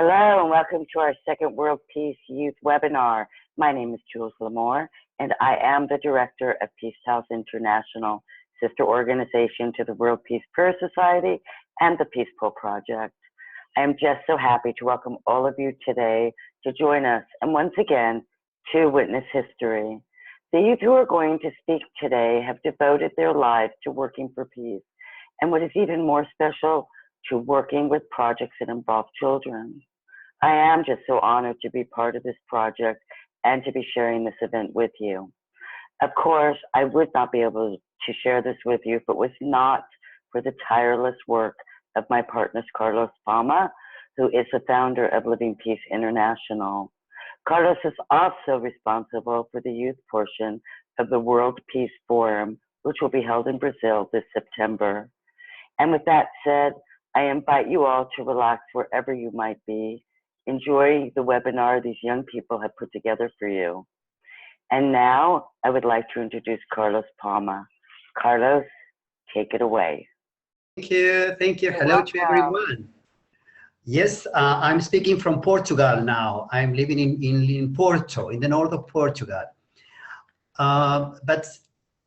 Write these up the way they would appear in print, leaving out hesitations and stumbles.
Hello and welcome to our second World Peace Youth webinar. My name is Jules Lamore and I am the Director of Peace House International, sister organization to the World Peace Prayer Society and the Peace Pole Project. I am just so happy to welcome all of you today to join us and once again to witness history. The youth who are going to speak today have devoted their lives to working for peace, and what is even more special, to working with projects that involve children. I am just so honored to be part of this project and to be sharing this event with you. Of course, I would not be able to share this with you if it was not for the tireless work of my partner, Carlos Palma, who is the founder of Living Peace International. Carlos is also responsible for the youth portion of the World Peace Forum, which will be held in Brazil this September. And with that said, I invite you all to relax wherever you might be. Enjoy the webinar these young people have put together for you. And now I would like to introduce Carlos Palma. Carlos, take it away. Thank you. Thank you. You're Hello welcome. to everyone. Yes, I'm speaking from Portugal now. I'm living in Porto, in the north of Portugal. But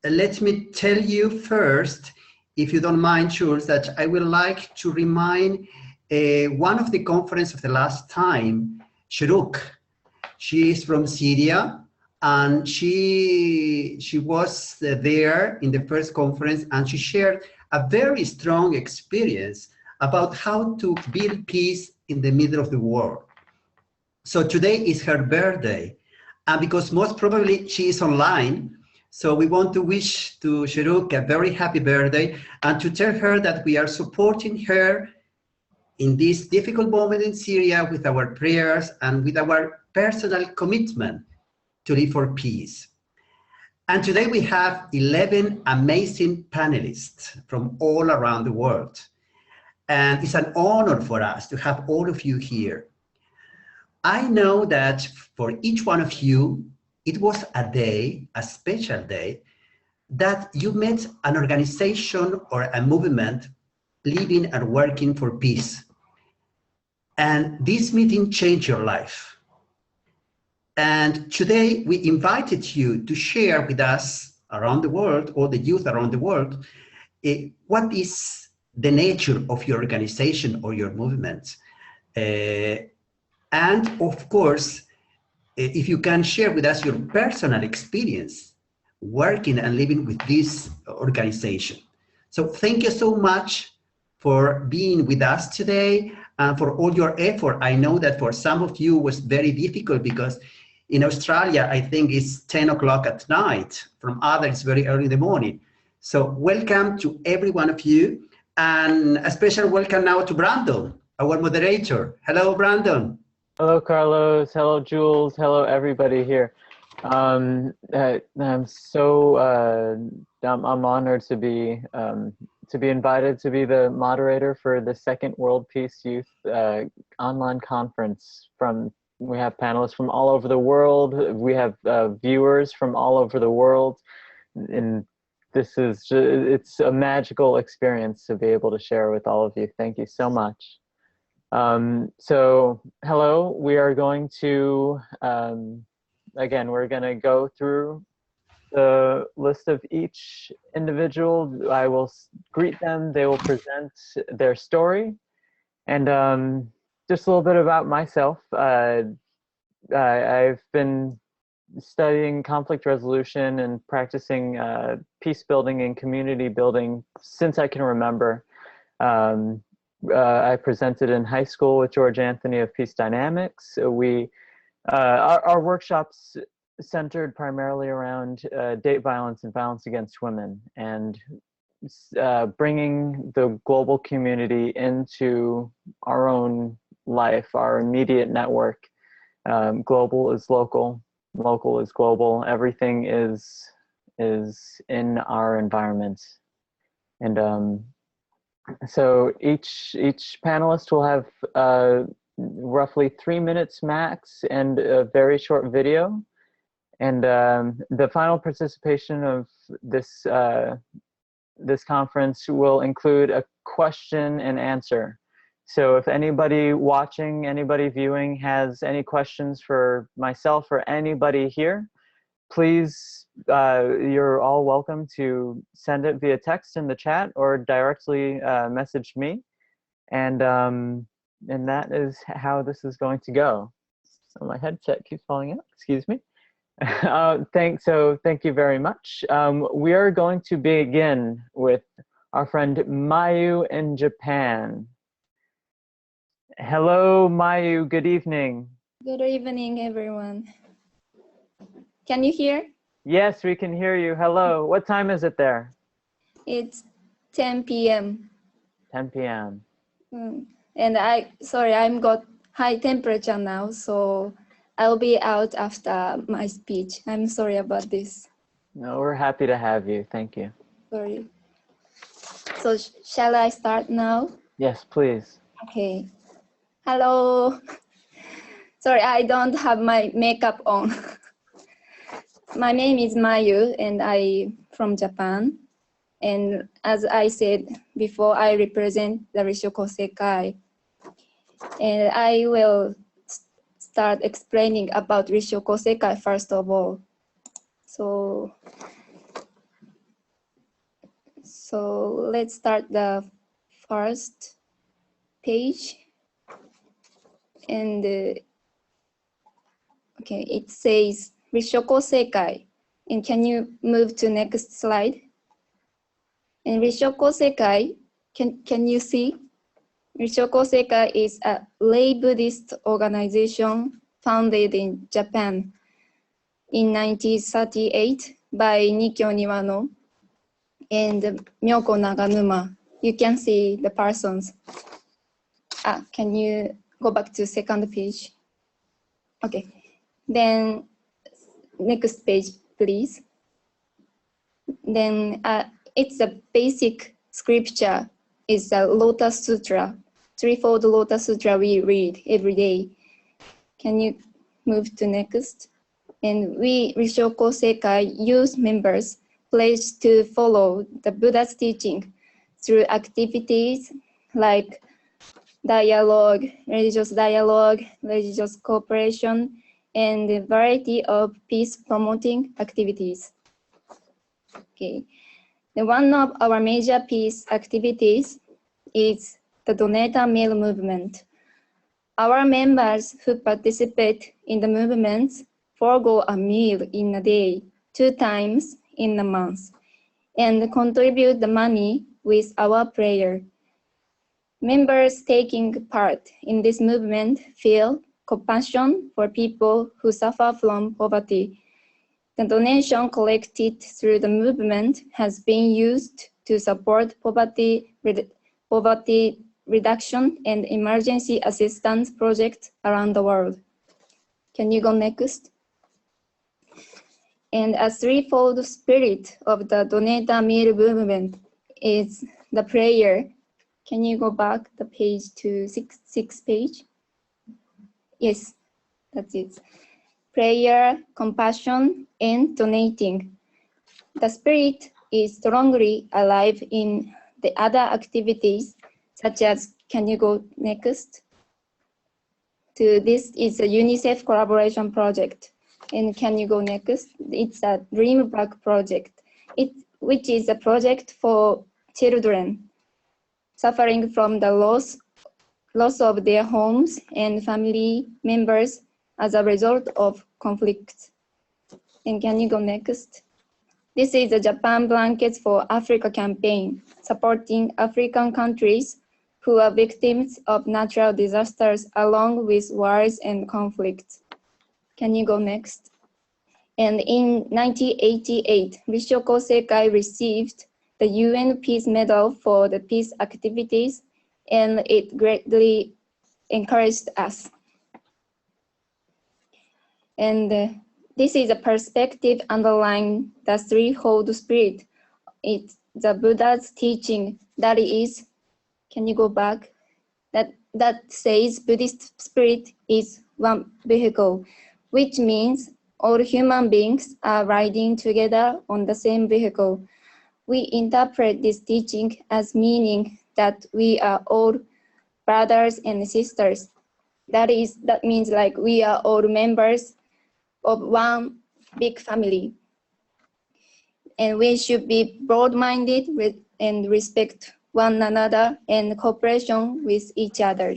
let me tell you first, if you don't mind, Jules, that I would like to remind one of the conference of the last time, Shuruk. She is from Syria, and she was there in the first conference, and she shared a very strong experience about how to build peace in the middle of the war. So today is her birthday, and because most probably she is online, so we want to wish to Shuruk a very happy birthday and to tell her that we are supporting her in this difficult moment in Syria with our prayers and with our personal commitment to live for peace. And today we have 11 amazing panelists from all around the world. And it's an honor for us to have all of you here. I know that for each one of you, it was a day, a special day, that you met an organization or a movement living and working for peace. And this meeting changed your life. And today we invited you to share with us around the world, all the youth around the world, what is the nature of your organization or your movement. And of course, if you can share with us your personal experience working and living with this organization. So thank you so much for being with us today and for all your effort. I know that for some of you it was very difficult because in Australia, I think it's 10 o'clock at night. From others, very early in the morning. So welcome to every one of you. And a special welcome now to Brandon, our moderator. Hello, Brandon. Hello, Carlos. Hello, Jules. Hello, everybody here. I'm honored to be invited to be the moderator for the second World Peace Youth online conference. We have panelists from all over the world. We have viewers from all over the world, and it's a magical experience to be able to share with all of you. Thank you so much. So hello, we are going to, again, we're going to go through the list of each individual. I will greet them, they will present their story, and just a little bit about myself. I've been studying conflict resolution and practicing peace building and community building since I can remember. I presented in high school with George Anthony of Peace Dynamics. Our workshops centered primarily around date violence and violence against women, and bringing the global community into our own life, our immediate network. Global is local, local is global. Everything is in our environment, and so each panelist will have roughly 3 minutes max and a very short video. And the final participation of this this conference will include a question and answer. So if anybody watching, anybody viewing has any questions for myself or anybody here, please, you're all welcome to send it via text in the chat or directly message me. And that is how this is going to go. So my headset keeps falling out, excuse me. Thank you very much. We are going to begin with our friend Mayu in Japan. Hello, Mayu, good evening. Good evening, everyone. Can you hear? Yes, we can hear you. Hello. What time is it there? It's 10 p.m. 10 p.m. And I'm got high temperature now, so I'll be out after my speech. I'm sorry about this. No, we're happy to have you. Thank you. Sorry. So shall I start now? Yes, please. Okay. Hello. Sorry, I don't have my makeup on. My name is Mayu, and I'm from Japan. And as I said before, I represent the Rishoko Sekai. And I will start explaining about Rishoko Sekai first of all. So let's start the first page. And okay, it says Rishoko Sekai. And can you move to next slide? And Rishoko Sekai, can you see? Rishoko Sekai is a lay Buddhist organization founded in Japan in 1938 by Nikkyo Niwano and Myoko Naganuma. You can see the persons. Can you go back to second page? Okay, then next page, please. Then it's a basic scripture. It's a Lotus Sutra, threefold Lotus Sutra we read every day. Can you move to next? And we, Rishoko Sekai youth members, pledge to follow the Buddha's teaching through activities like dialogue, religious cooperation, and a variety of peace-promoting activities. Okay. One of our major peace activities is the Donator Meal movement. Our members who participate in the movements forego a meal in a day 2 times in a month and contribute the money with our prayer. Members taking part in this movement feel compassion for people who suffer from poverty. The donation collected through the movement has been used to support poverty reduction and emergency assistance projects around the world. Can you go next? And a threefold spirit of the Donator Meal movement is the prayer. Can you go back the page to six page? Yes, that's it. Prayer, compassion, and donating. The spirit is strongly alive in the other activities, such as, can you go next? This is a UNICEF collaboration project. And can you go next? It's a Dream Back project, which is a project for children suffering from the loss of their homes and family members as a result of conflicts. And can you go next? This is the Japan Blankets for Africa campaign, supporting African countries who are victims of natural disasters along with wars and conflicts. Can you go next? And in 1988, Rishoko Sekai received the UN Peace Medal for the peace activities, and it greatly encouraged us. And this is a perspective underlying the threefold spirit. It's the Buddha's teaching that is, can you go back? That says Buddhist spirit is one vehicle, which means all human beings are riding together on the same vehicle. We interpret this teaching as meaning that we are all brothers and sisters. That means like we are all members of one big family. And we should be broad-minded and respect one another and cooperation with each other.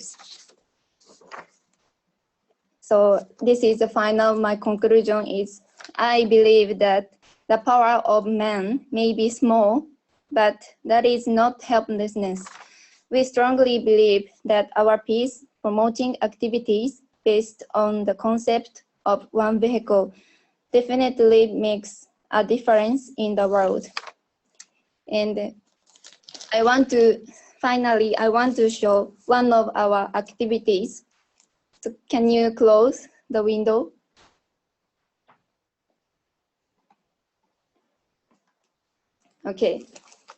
So this is the final, my conclusion is, I believe that the power of man may be small, but that is not helplessness. We strongly believe that our peace promoting activities based on the concept of one vehicle definitely makes a difference in the world. And finally, I want to show one of our activities. So can you close the window? Okay.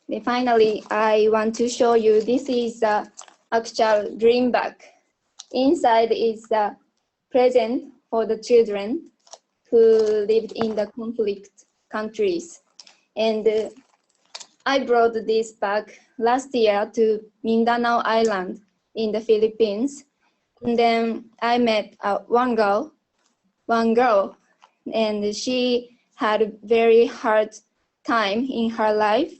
Then finally, I want to show you, this is the actual dream bag. Inside is the present for the children who lived in the conflict countries. And I brought this bag last year to Mindanao Island in the Philippines. And then I met one girl, and she had a very hard time in her life.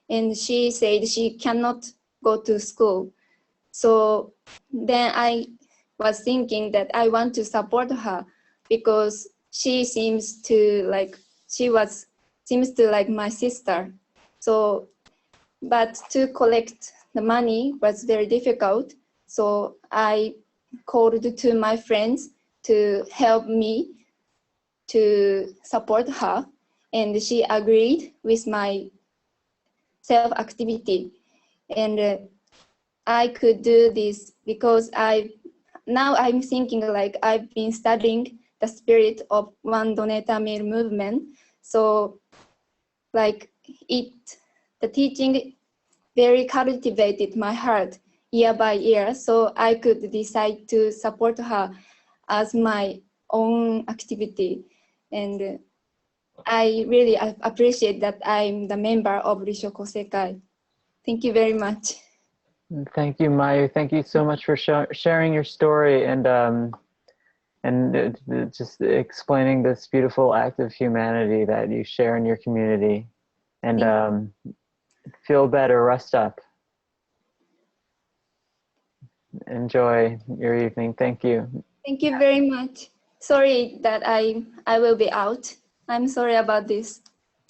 And she said she cannot go to school. So then I was thinking that I want to support her because she seems to like my sister. So, but to collect the money was very difficult. So I called to my friends to help me to support her, and she agreed with my self-activity. And I could do this because now I'm thinking like I've been studying the spirit of One Donata Mail movement. So like the teaching very cultivated my heart year by year. So I could decide to support her as my own activity. And I really appreciate that I'm the member of Risho Kosekai. Thank you very much. Thank you, Mayu. Thank you so much for sharing your story and just explaining this beautiful act of humanity that you share in your community. And feel better, rest up. Enjoy your evening. Thank you. Thank you very much. Sorry that I will be out. I'm sorry about this.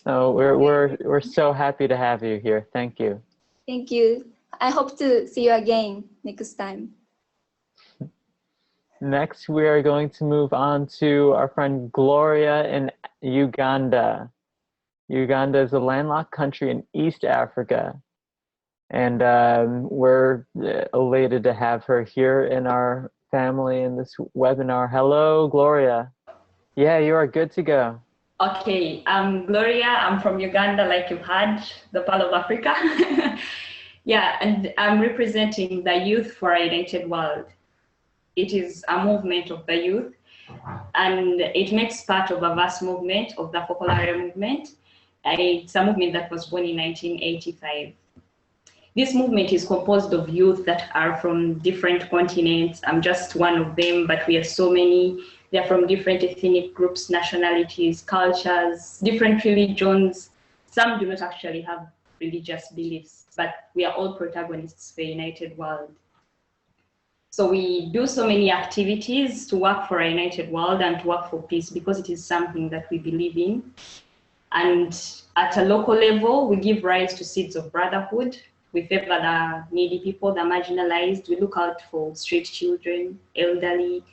Oh, we're so happy to have you here. Thank you. Thank you. I hope to see you again next time. Next, we are going to move on to our friend Gloria in Uganda. Uganda is a landlocked country in East Africa. And we're elated to have her here in our family in this webinar. Hello, Gloria. Yeah, you are good to go. Okay, I'm Gloria. I'm from Uganda, like you've heard, the Pearl of Africa. Yeah, and I'm representing the Youth for a United World. It is a movement of the youth, and it makes part of a vast movement of the focal area movement. It's a movement that was born in 1985. This movement is composed of youth that are from different continents. I'm just one of them, but we are so many. They're from different ethnic groups, nationalities, cultures, different religions. Some do not actually have religious beliefs, but we are all protagonists for a united world. So we do so many activities to work for a united world and to work for peace because it is something that we believe in. And at a local level, we give rise to seeds of brotherhood. We favor the needy people, the marginalized. We look out for street children, elderly,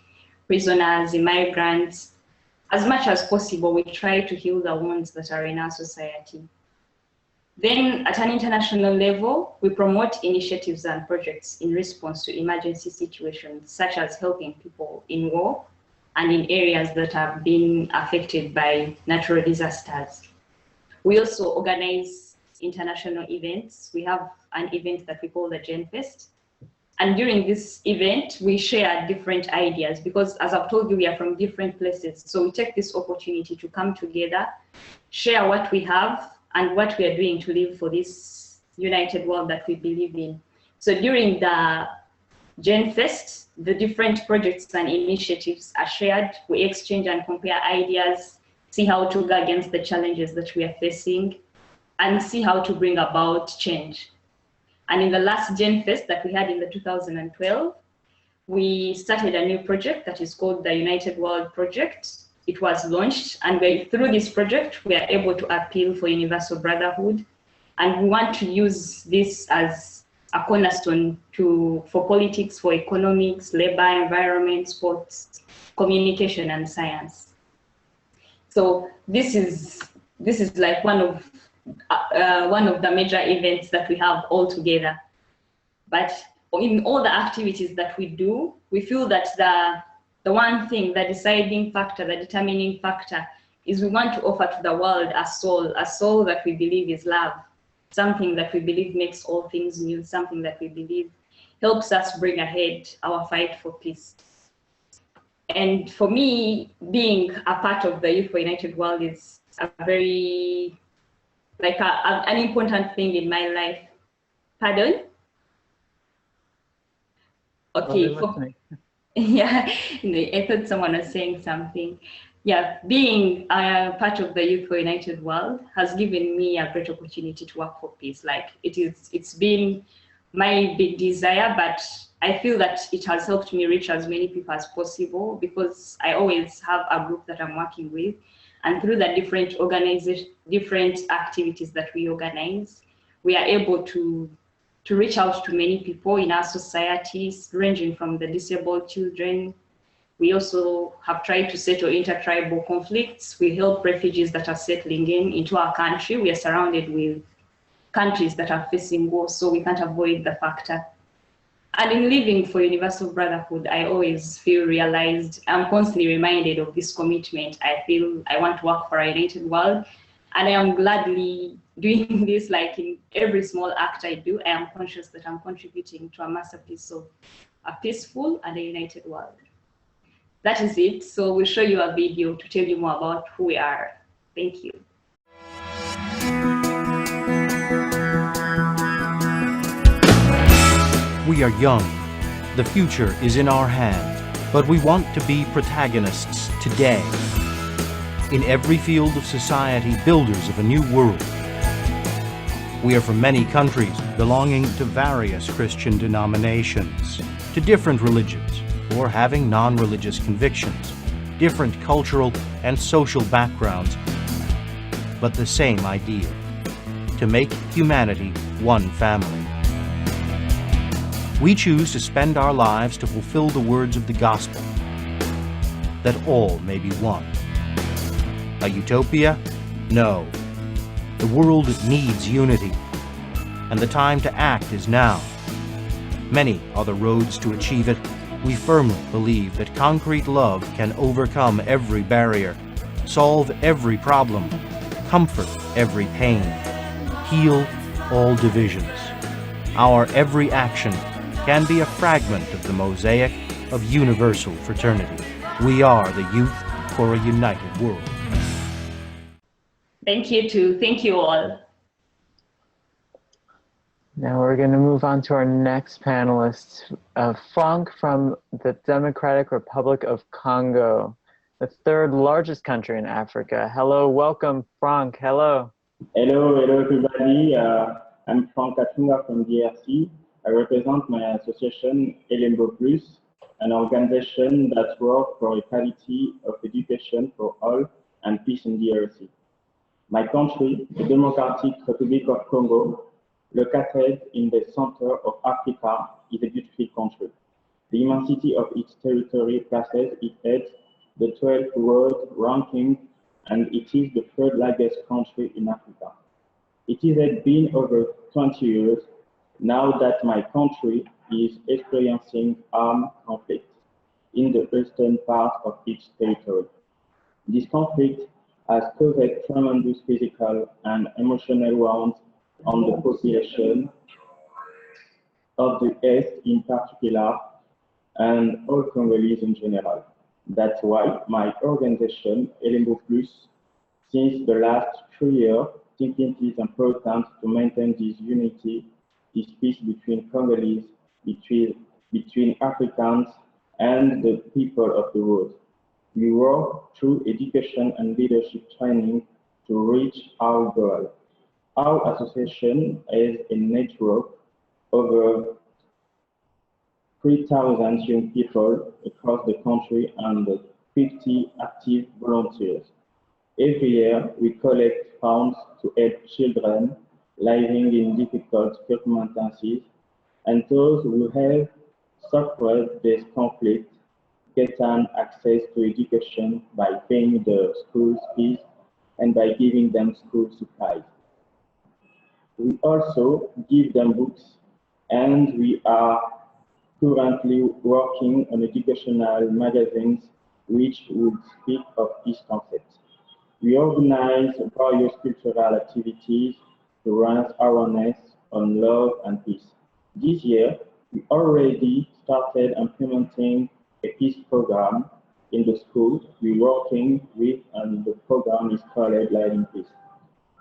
prisoners, immigrants. As much as possible, we try to heal the wounds that are in our society. Then at an international level, we promote initiatives and projects in response to emergency situations, such as helping people in war and in areas that have been affected by natural disasters. We also organize international events. We have an event that we call the Gen Fest. And during this event, we share different ideas because, as I've told you, we are from different places. So we take this opportunity to come together, share what we have and what we are doing to live for this united world that we believe in. So during the Gen Fest, the different projects and initiatives are shared. We exchange and compare ideas, see how to go against the challenges that we are facing, and see how to bring about change. And in the last Gen Fest that we had in the 2012, we started a new project that is called the United World Project. It was launched, and through this project, we are able to appeal for universal brotherhood. And we want to use this as a cornerstone for politics, for economics, labor, environment, sports, communication, and science. So this is like one of the major events that we have all together. But in all the activities that we do, we feel that the one thing, the deciding factor, the determining factor, is we want to offer to the world a soul that we believe is love, something that we believe makes all things new, something that we believe helps us bring ahead our fight for peace. And for me, being a part of the Youth for United World is a very, like an important thing in my life. Pardon? Okay. Yeah, I thought someone was saying something. Yeah, being a part of the Youth for United World has given me a great opportunity to work for peace. Like it's been my big desire, but I feel that it has helped me reach as many people as possible because I always have a group that I'm working with. And through the different activities that we organize, we are able to reach out to many people in our societies, ranging from the disabled children. We also have tried to settle intertribal conflicts. We help refugees that are settling into our country. We are surrounded with countries that are facing war, so we can't avoid the factor. And in living for universal brotherhood, I always feel realized, I'm constantly reminded of this commitment. I feel I want to work for a united world, and I am gladly doing this. Like in every small act I do, I am conscious that I'm contributing to a masterpiece of a peaceful and a united world. That is it. So we'll show you a video to tell you more about who we are. Thank you. We are young. The future is in our hands, but we want to be protagonists today. In every field of society, builders of a new world. We are from many countries, belonging to various Christian denominations, to different religions, or having non-religious convictions, different cultural and social backgrounds, but the same ideal: to make humanity one family. We choose to spend our lives to fulfill the words of the gospel, that all may be one. A utopia? No. The world needs unity, and the time to act is now. Many are the roads to achieve it. We firmly believe that concrete love can overcome every barrier, solve every problem, comfort every pain, heal all divisions. Our every action can be a fragment of the mosaic of universal fraternity. We are the Youth for a United World. Thank you too. Thank you all. Now we're going to move on to our next panelist, Frank from the Democratic Republic of Congo, the third largest country in Africa. Hello, welcome, Frank. Hello. Hello everybody. I'm Frank Katunga from DRC. I represent my association Elembo Plus, an organization that works for equality of education for all and peace in DRC. My country, the Democratic Republic of Congo, located in the center of Africa, is a beautiful country. The immensity of its territory places it at the 12th world ranking, and it is the third largest country in Africa. It has been over 20 years now that my country is experiencing armed conflict in the eastern part of its territory. This conflict has caused tremendous physical and emotional wounds on the population of the East in particular, and all Congolese in general. That's why my organization, Elembo Plus, since the last 3 years, thinking it is important to maintain this unity, this peace between Congolese, between between Africans and the people of the world. We work through education and leadership training to reach our goal. Our association is a network of over 3,000 young people across the country and 50 active volunteers. Every year, we collect funds to help children living in difficult circumstances and those who have suffered this conflict get an access to education by paying the school fees and by giving them school supplies. We also give them books, and we are currently working on educational magazines which would speak of this concept. We organize various cultural activities to raise awareness on love and peace. This year, we already started implementing a peace program in the schools we're working with, and the program is called Lighting Peace.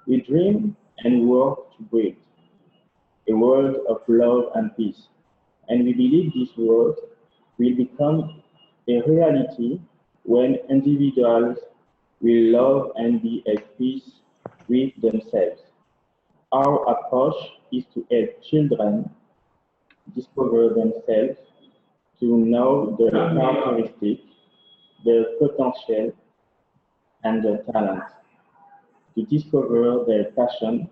We dream and work to build a world of love and peace, and we believe this world will become a reality when individuals will love and be at peace with themselves. Our approach is to help children discover themselves, to know their characteristics, their potential, and their talent, to discover their passion,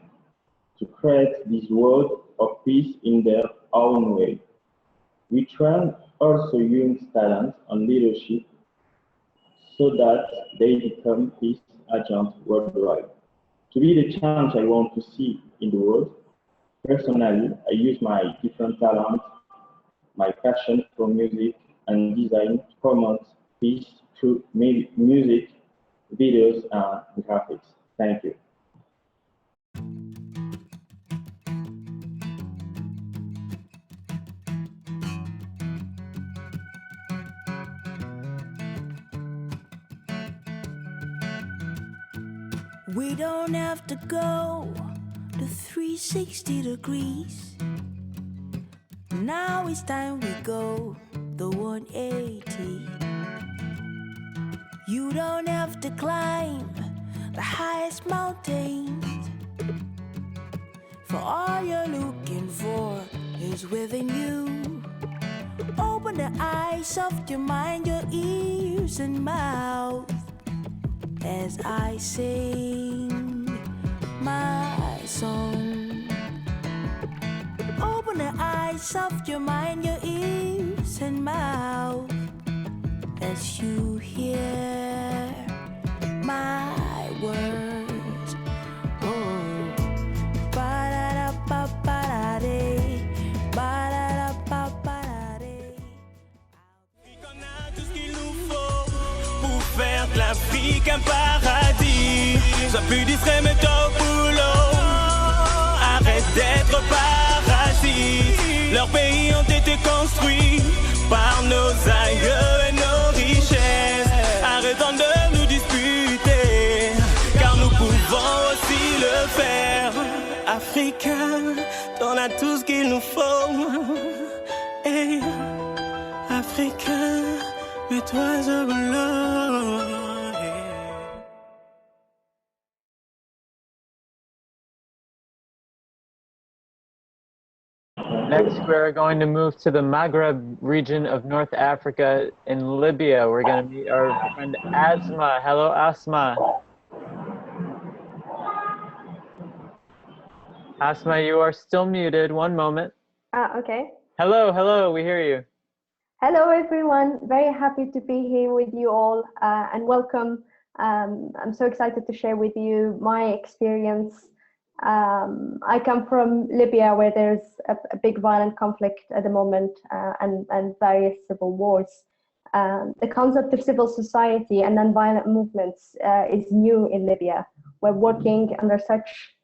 to create this world of peace in their own way. We train also young talents on leadership so that they become peace agents worldwide. To be the change I want to see in the world, personally, I use my different talents, my passion for music and design to promote peace through music, videos, and graphics. Thank you. We don't have to go to 360 degrees. Now it's time we go the 180. You don't have to climb the highest mountains, for all you're looking for is within you. Open the eyes of your mind, your ears and mouth as I sing my song. Open the eyes of your mind, your ears and mouth as you hear my words. Oh, ba-da-da-ba-ba-da-dee, ba-da-da-ba-ba-da-dee. On a tout ce qu'il nous faut pour faire de l'Afrique un paradis. Sois plus distrait, mets-toi au boulot. Arrête d'être parasite. Leurs pays ont été construits par nos aïeux et nos richesses. Arrêtons de nous disputer, car nous pouvons aussi le faire. Africains, on a tout ce qu'il nous faut. Hey, Africains, mets-toi au boulot. Next, we're going to move to the Maghreb region of North Africa in Libya. We're going to meet our friend Asma. Hello, Asma. Asma, you are still muted. One moment. Okay. Hello, we hear you. Hello, everyone. Very happy to be here with you all and welcome. I'm so excited to share with you my experience. I come from Libya, where there's a big violent conflict at the moment and various civil wars. The concept of civil society and non-violent movements is new in Libya. We're working under such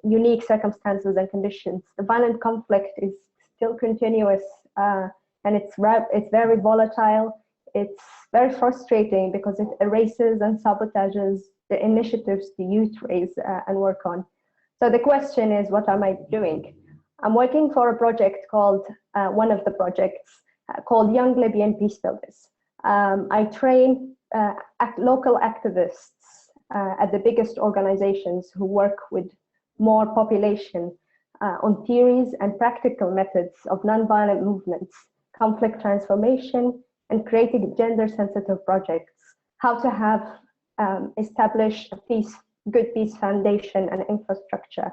unique circumstances and conditions. The violent conflict is still continuous and it's very volatile. It's very frustrating because it erases and sabotages the initiatives the youth raise and work on. So the question is, what am I doing? I'm working for a project called, one of the projects called Young Libyan Peace Builders. I train local activists at the biggest organizations who work with more population on theories and practical methods of nonviolent movements, conflict transformation, and creating gender-sensitive projects, how to have established a good peace foundation and infrastructure.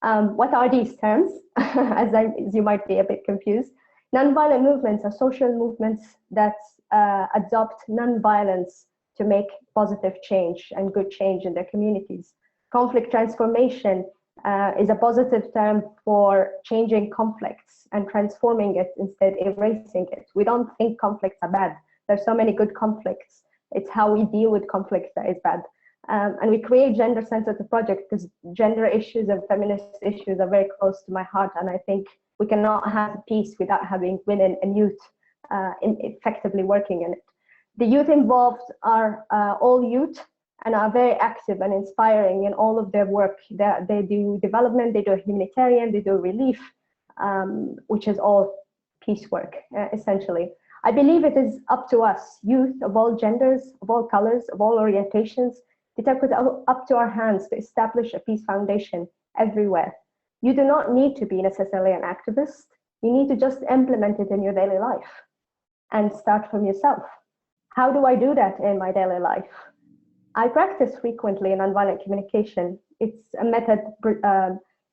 What are these terms? as you might be a bit confused. Nonviolent movements are social movements that adopt nonviolence to make positive change and good change in their communities. Conflict transformation is a positive term for changing conflicts and transforming it instead of erasing it. We don't think conflicts are bad. There's so many good conflicts. It's how we deal with conflicts that is bad. And we create gender-sensitive projects because gender issues and feminist issues are very close to my heart. And I think we cannot have peace without having women and youth effectively working in it. The youth involved are all youth and are very active and inspiring in all of their work. They do development, they do humanitarian, they do relief, which is all peace work, essentially. I believe it is up to us, youth of all genders, of all colors, of all orientations, to take it up to our hands to establish a peace foundation everywhere. You do not need to be necessarily an activist. You need to just implement it in your daily life and start from yourself. How do I do that in my daily life? I practice frequently nonviolent communication. It's a method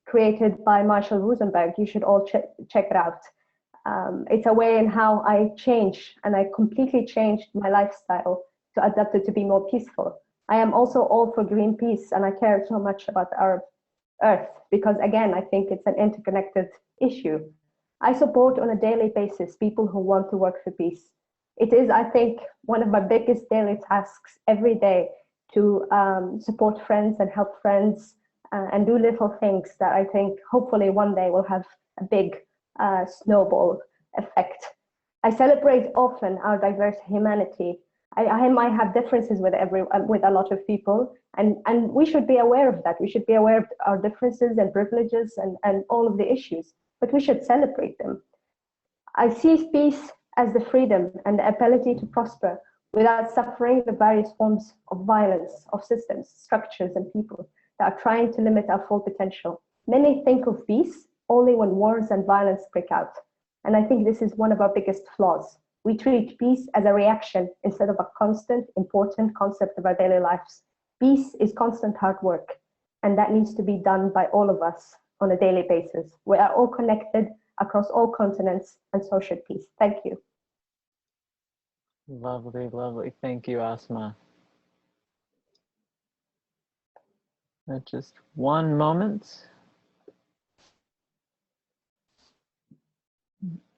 created by Marshall Rosenberg. You should all check it out. It's a way in how I change, and I completely changed my lifestyle to adapt it to be more peaceful. I am also all for Greenpeace, and I care so much about our Earth because, again, I think it's an interconnected issue. I support on a daily basis people who want to work for peace. It is, I think, one of my biggest daily tasks every day to support friends and help friends and do little things that I think hopefully one day will have a big snowball effect. I celebrate often our diverse humanity. I might have differences with a lot of people, and we should be aware of that. We should be aware of our differences and privileges and all of the issues, but we should celebrate them. I see peace as the freedom and the ability to prosper without suffering the various forms of violence of systems, structures, and people that are trying to limit our full potential. Many think of peace only when wars and violence break out. And I think this is one of our biggest flaws. We treat peace as a reaction instead of a constant, important concept of our daily lives. Peace is constant hard work, and that needs to be done by all of us on a daily basis. We are all connected across all continents and social peace. Thank you. Lovely, lovely. Thank you, Asma. Just one moment.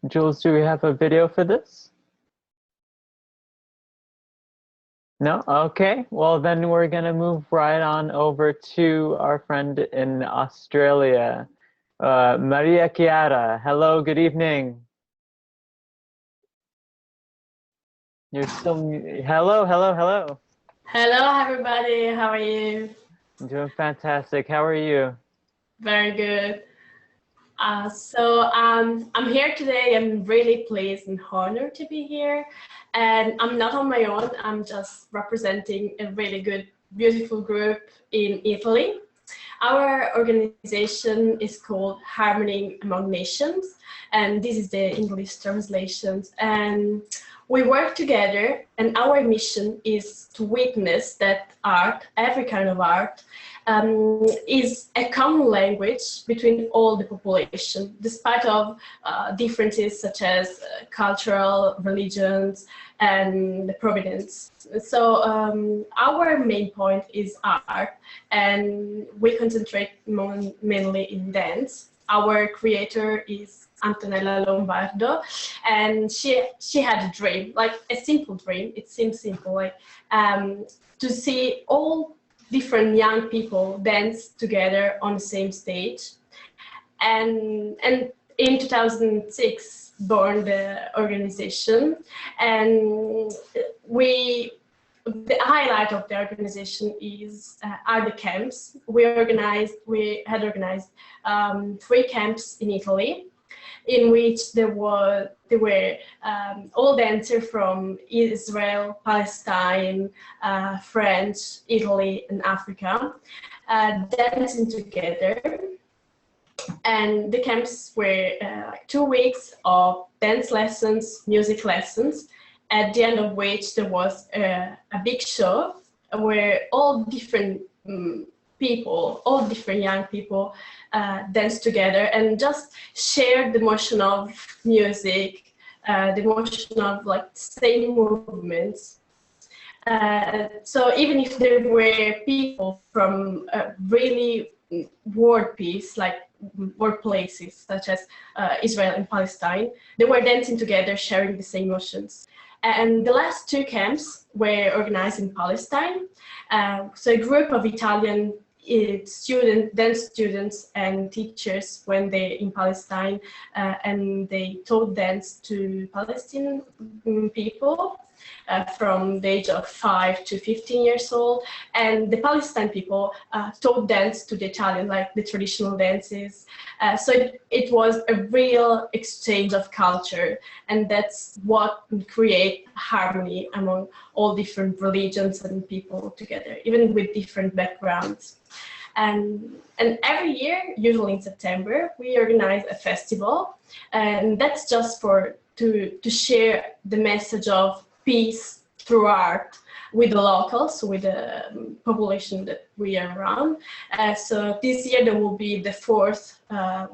Jules, do we have a video for this? No? Okay. Well, then we're going to move right on over to our friend in Australia, Maria Chiara. Hello, good evening. You're still, hello. Hello, everybody. How are you? I'm doing fantastic. How are you? Very good. I'm here today. I'm really pleased and honored to be here. And I'm not on my own. I'm just representing a really good, beautiful group in Italy. Our organization is called Harmony Among Nations, and this is the English translation. And we work together, and our mission is to witness that art, every kind of art, is a common language between all the population, despite of differences such as cultural, religions, and provenance. So our main point is art, and we concentrate mainly in dance. Our creator is Antonella Lombardo, and she had a dream, like a simple dream. It seems simple, like to see all different young people dance together on the same stage. And in 2006, born the organization, and we the highlight of the organization are the camps. We had organized 3 camps in Italy, in which there were all dancers from Israel, Palestine, France, Italy, and Africa dancing together. And the camps were 2 weeks of dance lessons, music lessons, at the end of which there was a big show where all different people, all different young people danced together and just shared the emotion of music, the emotion of like same movements. So even if there were people from really world peace, like workplaces such as Israel and Palestine, they were dancing together, sharing the same emotions. And the last 2 camps were organized in Palestine. So a group of Italian dance students and teachers went there in Palestine, and they taught dance to Palestinian people from the age of 5 to 15 years old. And the Palestine people taught dance to the Italian, like the traditional dances. So it was a real exchange of culture, and that's what create harmony among all different religions and people together, even with different backgrounds. And every year, usually in September, we organize a festival, and that's just to share the message of peace through art with the locals, with the population that we are around. So this year there will be the 4th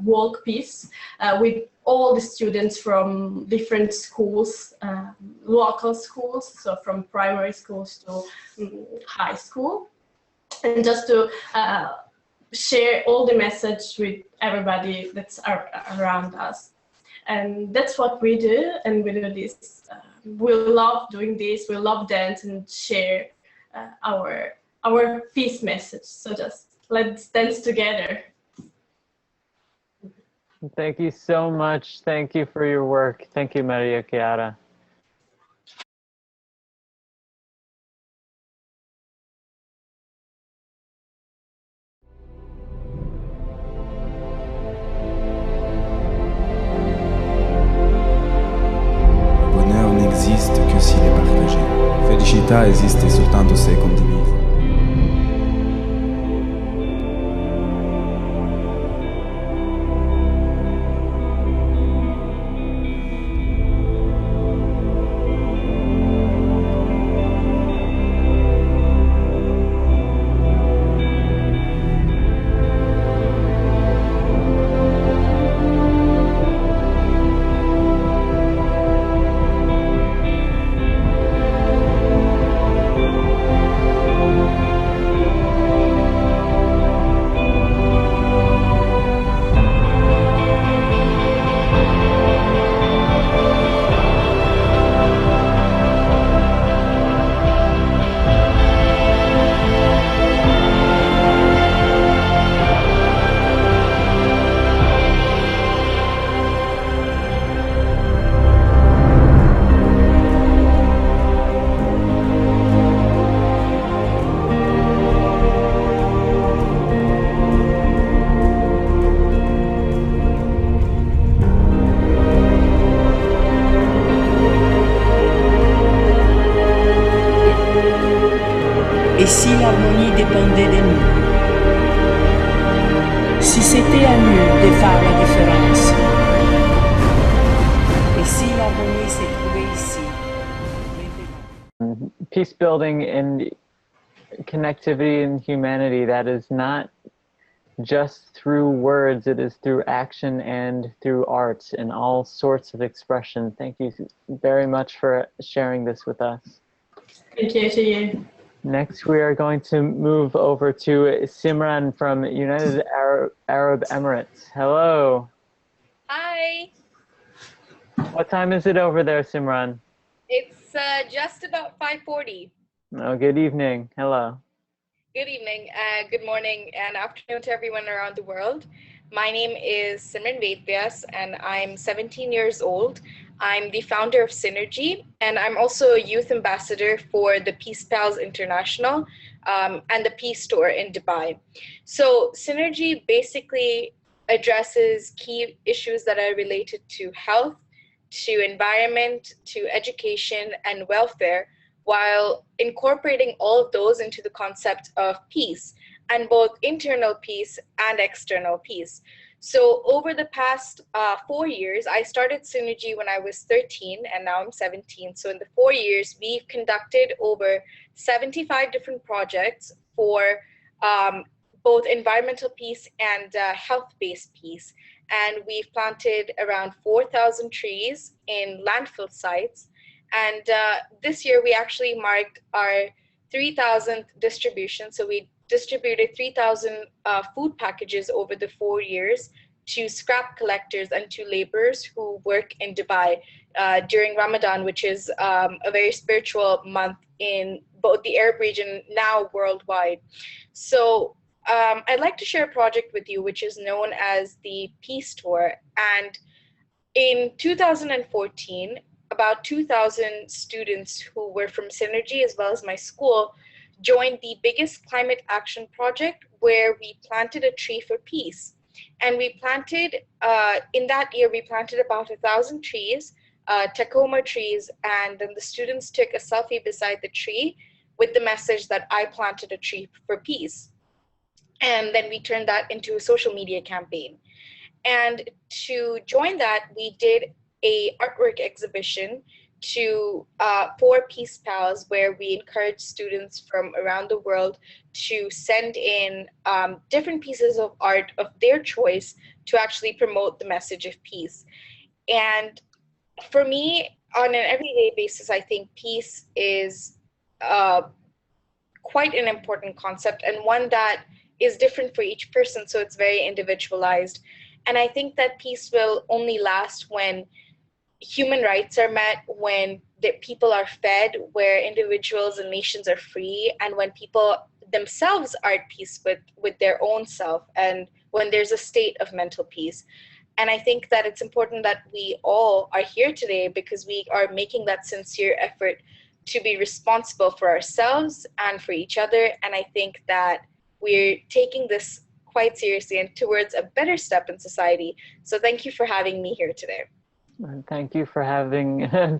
Walk Peace with all the students from different schools, local schools, so from primary schools to high school, and just to share all the message with everybody that's around us. And that's what we do, and we do this. We love doing this. We love dance and share our peace message. So just let's dance together. Thank you so much. Thank you for your work. Thank you, Maria Chiara. Esiste che s'il è partagé. Felicità esiste soltanto se è condivisa. Et si l'harmonie dépendait de nous? Si c'était à nous de faire la différence? Et si l'harmonie se trouvait ici? Peace building and connectivity and humanity, that is not just through words, it is through action and through art and all sorts of expression. Thank you very much for sharing this with us. Thank you to you. Next, we are going to move over to Simran from United Arab Emirates. Hello. Hi. What time is it over there, Simran? It's just about 5:40. Oh, good evening. Hello. Good evening, good morning, and afternoon to everyone around the world. My name is Simran Vedvyas, and I'm 17 years old. I'm the founder of Synergy, and I'm also a youth ambassador for the Peace Pals International and the Peace Store in Dubai. So Synergy basically addresses key issues that are related to health, to environment, to education, and welfare, while incorporating all of those into the concept of peace, and both internal peace and external peace. So over the past 4 years, I started Synergy when I was 13 and now I'm 17. So in the 4 years, we've conducted over 75 different projects for both environmental peace and health-based peace. And we've planted around 4,000 trees in landfill sites. And this year we actually marked our 3,000th distribution. So we distributed 3,000 food packages over the 4 years to scrap collectors and to laborers who work in Dubai during Ramadan, which is a very spiritual month in both the Arab region, now worldwide. So I'd like to share a project with you, which is known as the Peace Tour. And in 2014, about 2,000 students who were from Synergy as well as my school joined the biggest climate action project, where we planted a tree for peace. And we planted, in that year, we planted about 1,000 trees, Tacoma trees, and then the students took a selfie beside the tree with the message that I planted a tree for peace. And then we turned that into a social media campaign. And to join that, we did a artwork exhibition for Peace Pals, where we encourage students from around the world to send in different pieces of art of their choice to actually promote the message of peace. And for me, on an everyday basis, I think peace is quite an important concept, and one that is different for each person, so it's very individualized. And I think that peace will only last when human rights are met, when the people are fed, where individuals and nations are free, and when people themselves are at peace with their own self, and when there's a state of mental peace. And I think that it's important that we all are here today because we are making that sincere effort to be responsible for ourselves and for each other. And I think that we're taking this quite seriously and towards a better step in society. So thank you for having me here today. Thank you for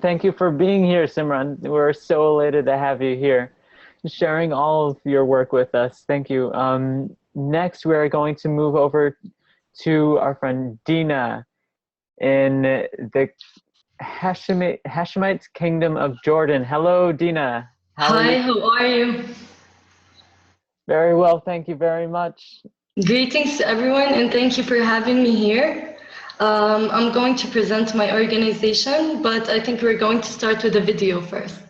thank you for being here, Simran. We're so elated to have you here, sharing all of your work with us. Thank you. Next, we're going to move over to our friend Dina in the Hashemite Kingdom of Jordan. Hello, Dina. Hi, how are you? Very well, thank you very much. Greetings to everyone, and thank you for having me here. I'm going to present my organization, but I think we're going to start with a video first.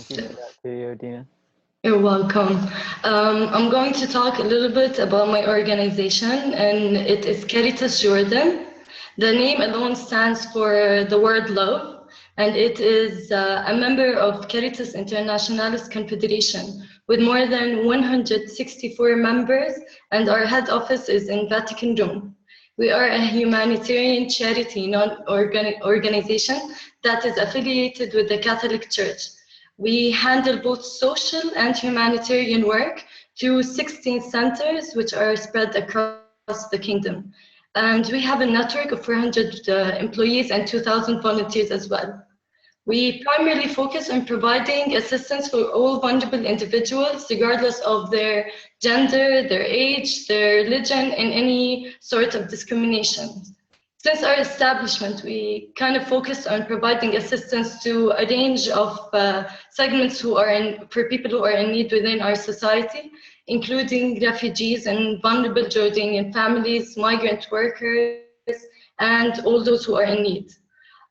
Thank you for that to you, Dina. You're welcome. I'm going to talk a little bit about my organization, and it is Caritas Jordan. The name alone stands for the word love, and it is a member of Caritas Internationalis Confederation with more than 164 members, and our head office is in Vatican, Rome. We are a humanitarian charity non-organization that is affiliated with the Catholic Church. We handle both social and humanitarian work through 16 centers, which are spread across the kingdom. And we have a network of 400 employees and 2,000 volunteers as well. We primarily focus on providing assistance for all vulnerable individuals, regardless of their gender, their age, their religion, and any sort of discrimination. Since our establishment, we kind of focus on providing assistance to a range of segments for people who are in need within our society, including refugees and vulnerable Jordanian families, migrant workers, and all those who are in need.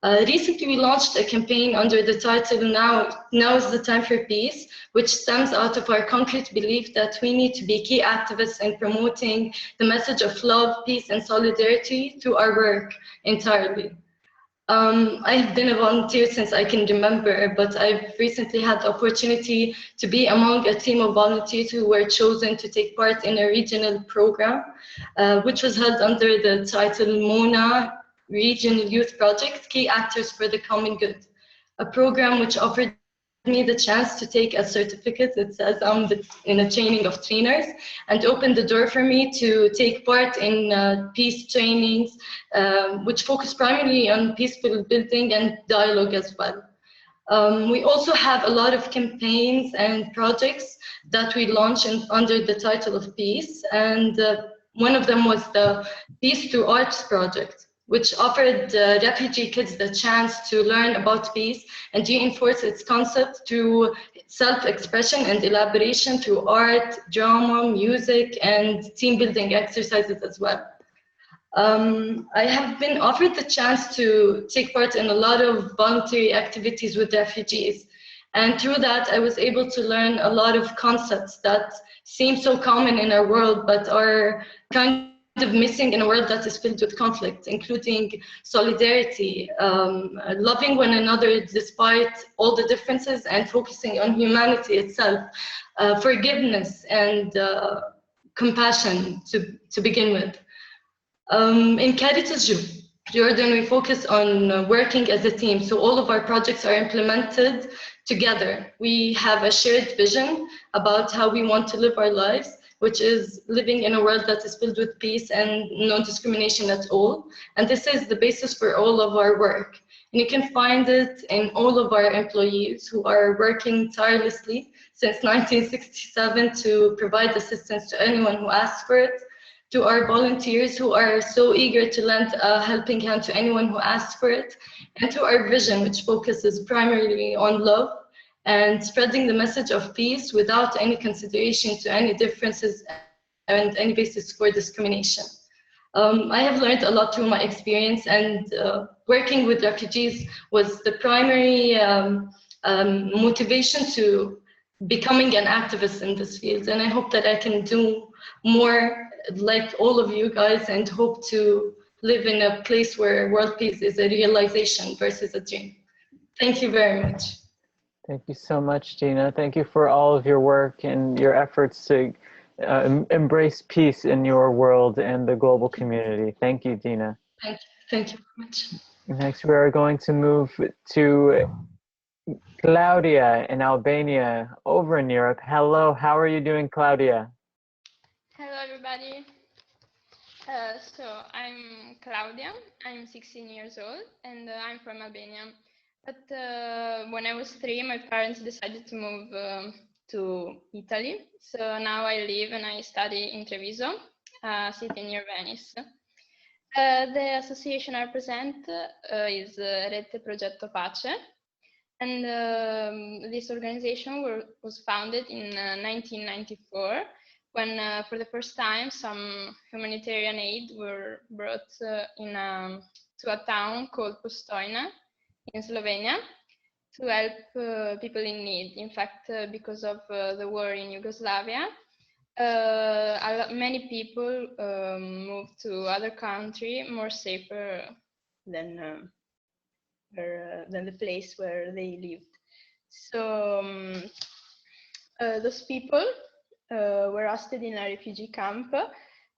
Recently, we launched a campaign under the title Now is the Time for Peace, which stems out of our concrete belief that we need to be key activists in promoting the message of love, peace, and solidarity through our work entirely. I have been a volunteer since I can remember, but I've recently had the opportunity to be among a team of volunteers who were chosen to take part in a regional program, which was held under the title MONA, Regional Youth Project, Key Actors for the Common Good, a program which offered me the chance to take a certificate that says I'm in a training of trainers, and opened the door for me to take part in peace trainings, which focus primarily on peaceful building and dialogue as well. We also have a lot of campaigns and projects that we launch under the title of Peace, and one of them was the Peace Through Arts project, which offered refugee kids the chance to learn about peace and reinforce its concept through self-expression and elaboration through art, drama, music, and team-building exercises as well. I have been offered the chance to take part in a lot of voluntary activities with refugees. And through that, I was able to learn a lot of concepts that seem so common in our world, but are kind of missing in a world that is filled with conflict, including solidarity, loving one another despite all the differences, and focusing on humanity itself, forgiveness and compassion to begin with. In Caritas Jordan, we focus on working as a team, so all of our projects are implemented together. We have a shared vision about how we want to live our lives, which is living in a world that is filled with peace and no discrimination at all. And this is the basis for all of our work. And you can find it in all of our employees who are working tirelessly since 1967 to provide assistance to anyone who asks for it, to our volunteers who are so eager to lend a helping hand to anyone who asks for it, and to our vision, which focuses primarily on love and spreading the message of peace without any consideration to any differences and any basis for discrimination. I have learned a lot through my experience, and working with refugees was the primary motivation to becoming an activist in this field. And I hope that I can do more like all of you guys, and hope to live in a place where world peace is a realization versus a dream. Thank you very much. Thank you so much, Gina. Thank you for all of your work and your efforts to embrace peace in your world and the global community. Thank you, Gina. Thank you very much. Next, we are going to move to Claudia in Albania, over in Europe. Hello, how are you doing, Claudia? Hello, everybody. So I'm Claudia. I'm 16 years old, and I'm from Albania. But when I was 3, my parents decided to move to Italy. So now I live and I study in Treviso, a city near Venice. The association I represent is Rete Progetto Pace. And this organization was founded in 1994, when for the first time some humanitarian aid were brought to a town called Postojna in Slovenia. to help people in need. In fact, because of the war in Yugoslavia, many people moved to other country more safer than the place where they lived. So those people were hosted in a refugee camp,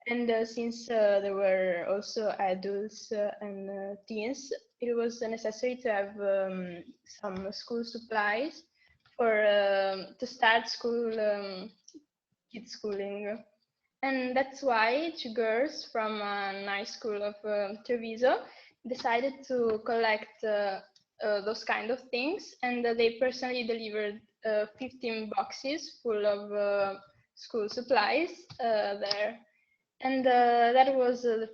and since there were also adults and teens, it was necessary to have some school supplies for to start school, kids schooling. And that's why two girls from a nice school of Treviso decided to collect those kind of things, and they personally delivered 15 boxes full of school supplies there. And that was the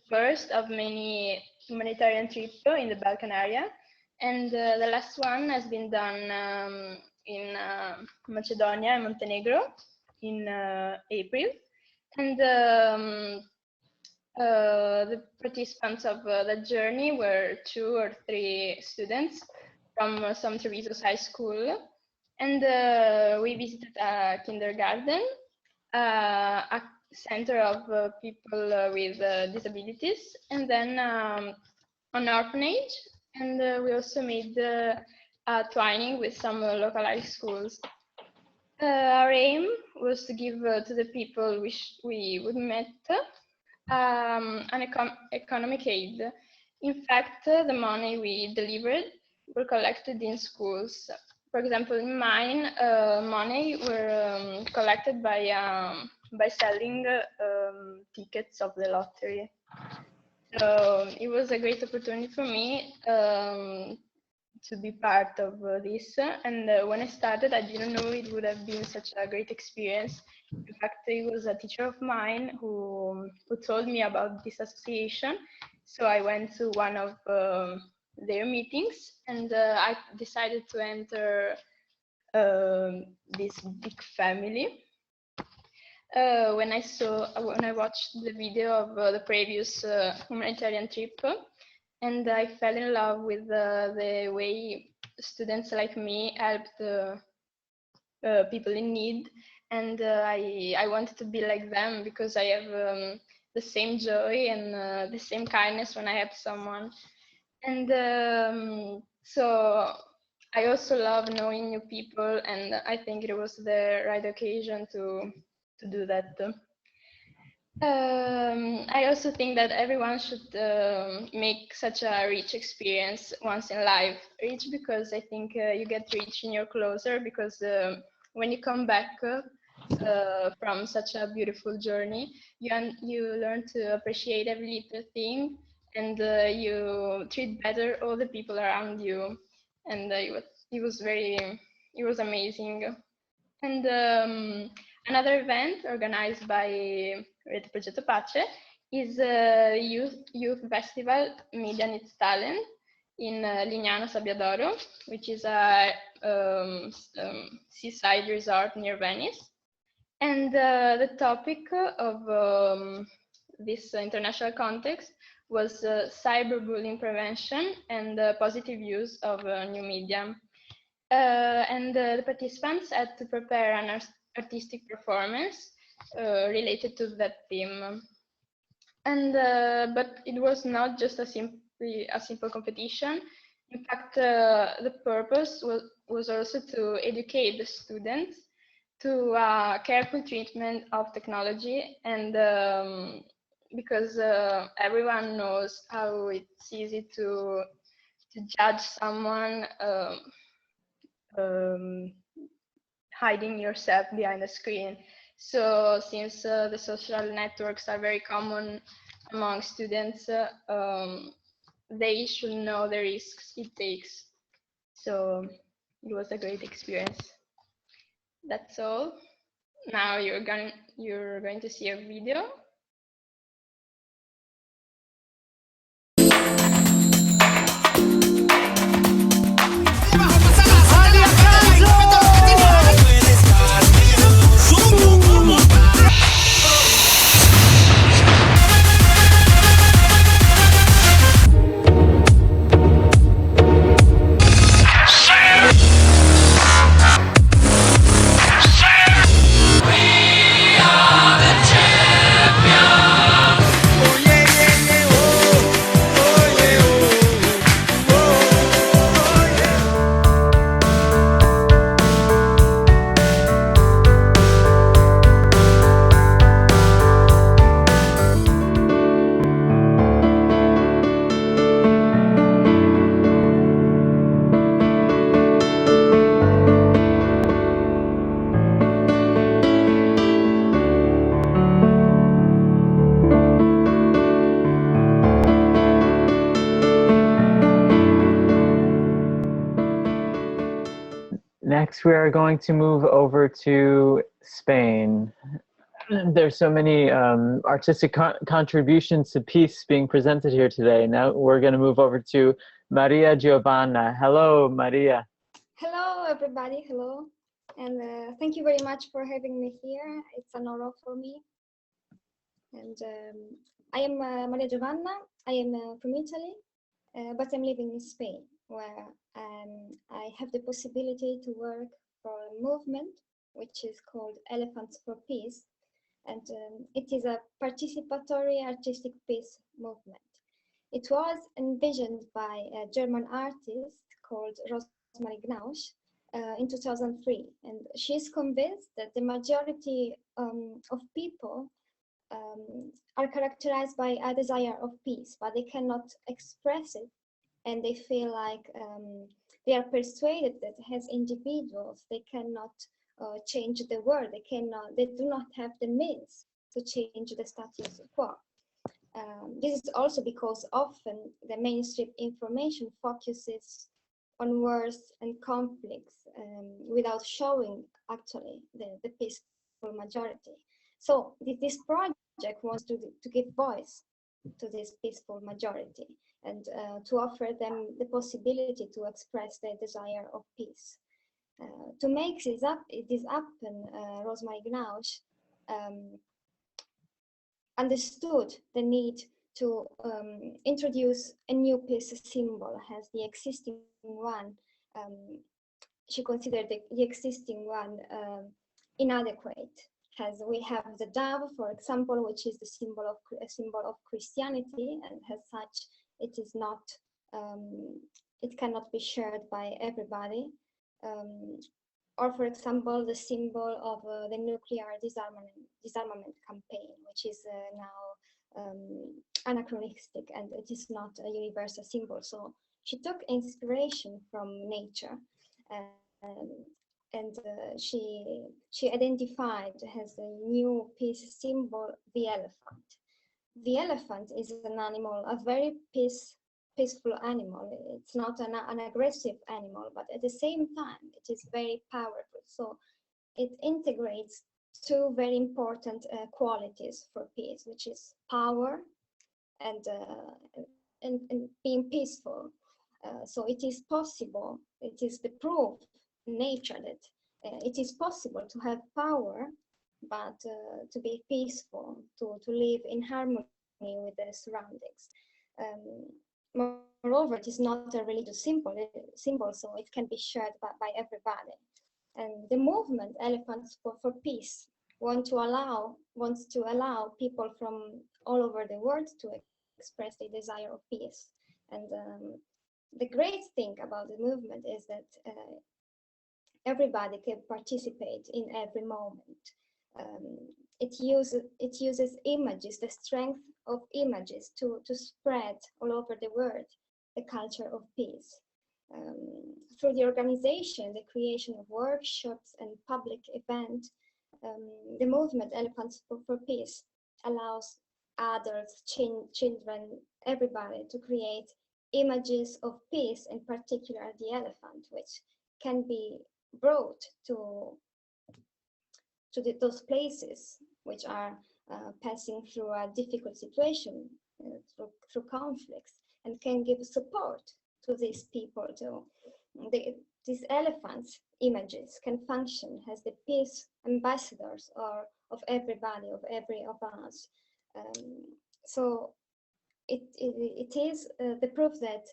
first of many humanitarian trips in the Balkan area. And the last one has been done in Macedonia and Montenegro in April. And the participants of that journey were 2 or 3 students from some Treviso's high school. And we visited a kindergarten, a center of people with disabilities, and then an orphanage. And we also made a twinning with some local high schools. Our aim was to give to the people we would met an economic aid. In fact, the money we delivered were collected in schools. For example, in mine, money were collected by selling tickets of the lottery. So it was a great opportunity for me to be part of this. And when I started, I didn't know it would have been such a great experience. In fact, it was a teacher of mine who told me about this association. So I went to one of their meetings, and I decided to enter this big family. When I watched the video of the previous humanitarian trip, and I fell in love with the way students like me helped people in need, and I wanted to be like them because I have the same joy and the same kindness when I help someone. And so I also love knowing new people, and I think it was the right occasion to do that. I also think that everyone should make such a rich experience once in life. Rich because I think you get rich in your closer, because when you come back from such a beautiful journey, you learn to appreciate every little thing, and you treat better all the people around you. And it was amazing. And another event organized by Rete Progetto Pace is Youth Festival Media Needs Talent in Lignano Sabbiadoro, which is a seaside resort near Venice. And the topic of this international context was cyberbullying prevention and positive use of new media. And the participants had to prepare an artistic performance related to that theme. And but it was not just a simple competition. In fact, the purpose was also to educate the students to careful treatment of technology, and because everyone knows how it's easy to judge someone hiding yourself behind a screen. So since the social networks are very common among students, they should know the risks it takes. So it was a great experience. That's all. Now you're going to see a video. Say next we are going to move over to Spain. There's so many artistic contributions to peace being presented here today. Now we're going to move over to Maria Giovanna. Hello, Maria. Hello, everybody. Hello. And thank you very much for having me here. It's an honor for me. And I am Maria Giovanna. I am from Italy, but I'm living in Spain, where I have the possibility to work for a movement which is called Elephants for Peace. And it is a participatory artistic peace movement. It was envisioned by a German artist called Rosemary Gnausch in 2003. And she's convinced that the majority of people are characterized by a desire of peace, but they cannot express it. And they feel like they are persuaded that as individuals, they cannot change the world. They do not have the means to change the status quo. This is also because often the mainstream information focuses on wars and conflicts without showing actually the peaceful majority. So this project wants to give voice to this peaceful majority and to offer them the possibility to express their desire of peace. To make this happen, Rosemary Gnausch understood the need to introduce a new peace symbol, as the existing one, she considered the existing one inadequate. As we have the dove, for example, which is a symbol of Christianity, and as such, it is not, it cannot be shared by everybody. Or, for example, the symbol of the nuclear disarmament campaign, which is now anachronistic, and it is not a universal symbol. So she took inspiration from nature, and she identified as a new peace symbol the elephant. The elephant is an animal, a very peaceful animal. It's not an aggressive animal, but at the same time, it is very powerful. So it integrates two very important qualities for peace, which is power and being peaceful. So it is possible, it is the proof in nature that it is possible to have power, but to be peaceful, to live in harmony with the surroundings. Moreover, it is not a religious symbol, so it can be shared by everybody. And the movement Elephants for Peace wants to allow people from all over the world to express their desire of peace. And the great thing about the movement is that everybody can participate in every moment. It uses images, the strength of images to spread all over the world the culture of peace. Through the organization, the creation of workshops and public events, the movement Elephants for Peace allows adults, children, everybody to create images of peace, in particular the elephant, which can be brought to those places which are passing through a difficult situation, through conflicts, and can give support to these people. These elephants images can function as the peace ambassadors of everybody, of every of us. So it is the proof that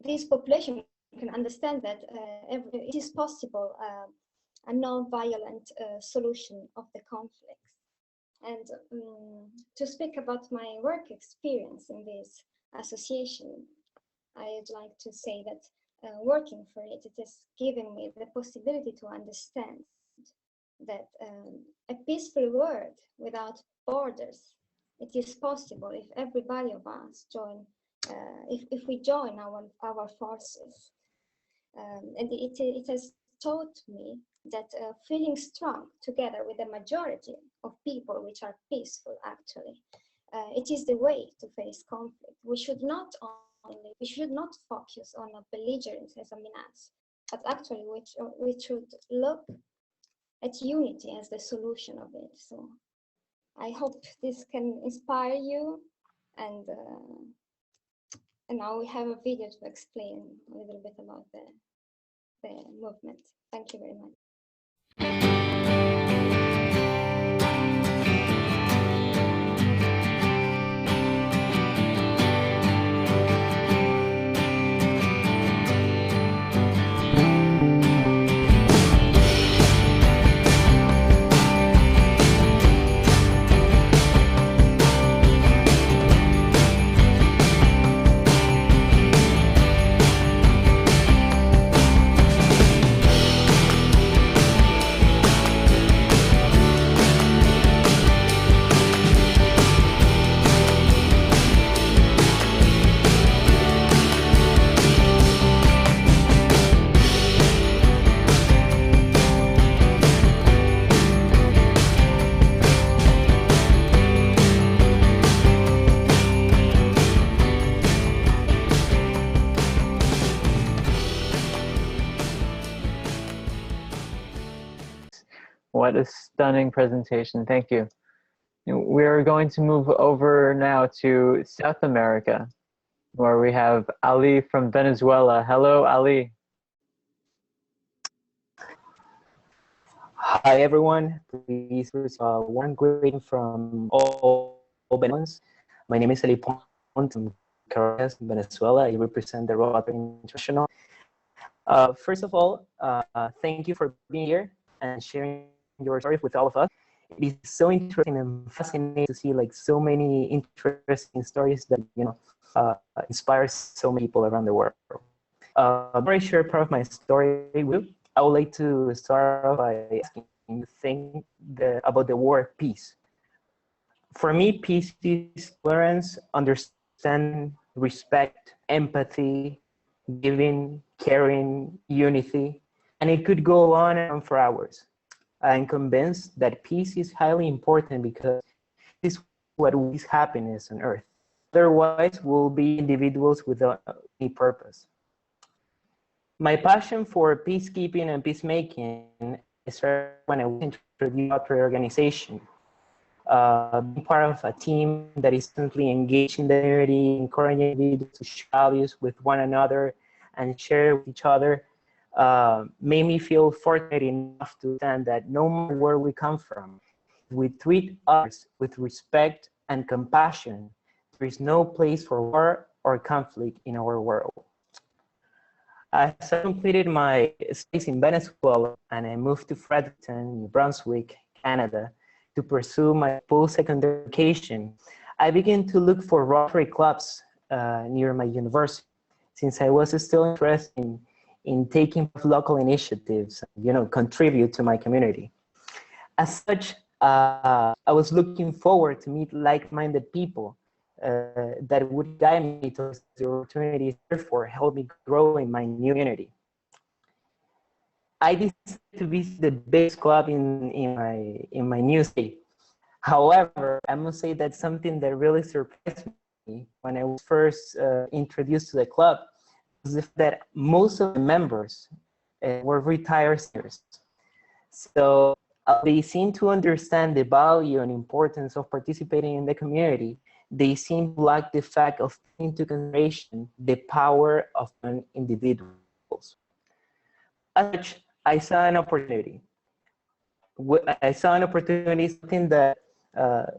this population can understand that it is possible a non-violent solution of the conflicts. And to speak about my work experience in this association, I'd like to say that working for it, it has given me the possibility to understand that a peaceful world without borders, it is possible if everybody of us join, if we join our forces. And it has taught me that feeling strong together with a majority of people which are peaceful, actually, it is the way to face conflict. We should not focus on a belligerence as a menace, but actually we should look at unity as the solution of it. So I hope this can inspire you, and now we have a video to explain a little bit about the movement. Thank you very much. What a stunning presentation. Thank you. We're going to move over now to South America, where we have Ali from Venezuela. Hello, Ali. Hi everyone, please one greeting from all Venezuelans. My name is Ali Pont from Caracas, Venezuela. I represent the Rotary International. First of all, thank you for being here and sharing your stories with all of us. It is so interesting and fascinating to see like so many interesting stories that inspire so many people around the world. Before I share part of my story with you, I would like to start off by asking you to think about the word peace. For me, peace is tolerance, understanding, respect, empathy, giving, caring, unity, and it could go on and on for hours. I'm convinced that peace is highly important because this is what is happiness on earth. Otherwise, we'll be individuals without any purpose. My passion for peacekeeping and peacemaking started when I was introduced to the organization. Being part of a team that is constantly engaged in the community, encouraging individuals to share values with one another and share with each other, made me feel fortunate enough to understand that no matter where we come from, if we treat others with respect and compassion, there is no place for war or conflict in our world. As I completed my studies in Venezuela and I moved to Fredericton, New Brunswick, Canada, to pursue my post-secondary education, I began to look for Rotary clubs near my university, since I was still interested in taking local initiatives, contribute to my community. As such, I was looking forward to meet like-minded people that would guide me towards the opportunities, therefore help me grow in my new community. I decided to visit the biggest club in my new state. However, I must say that something that really surprised me when I was first introduced to the club was the fact that most of the members were retired seniors. So they seem to understand the value and importance of participating in the community. They seem to lack the fact of taking into consideration the power of individuals. As such, I saw an opportunity. Something that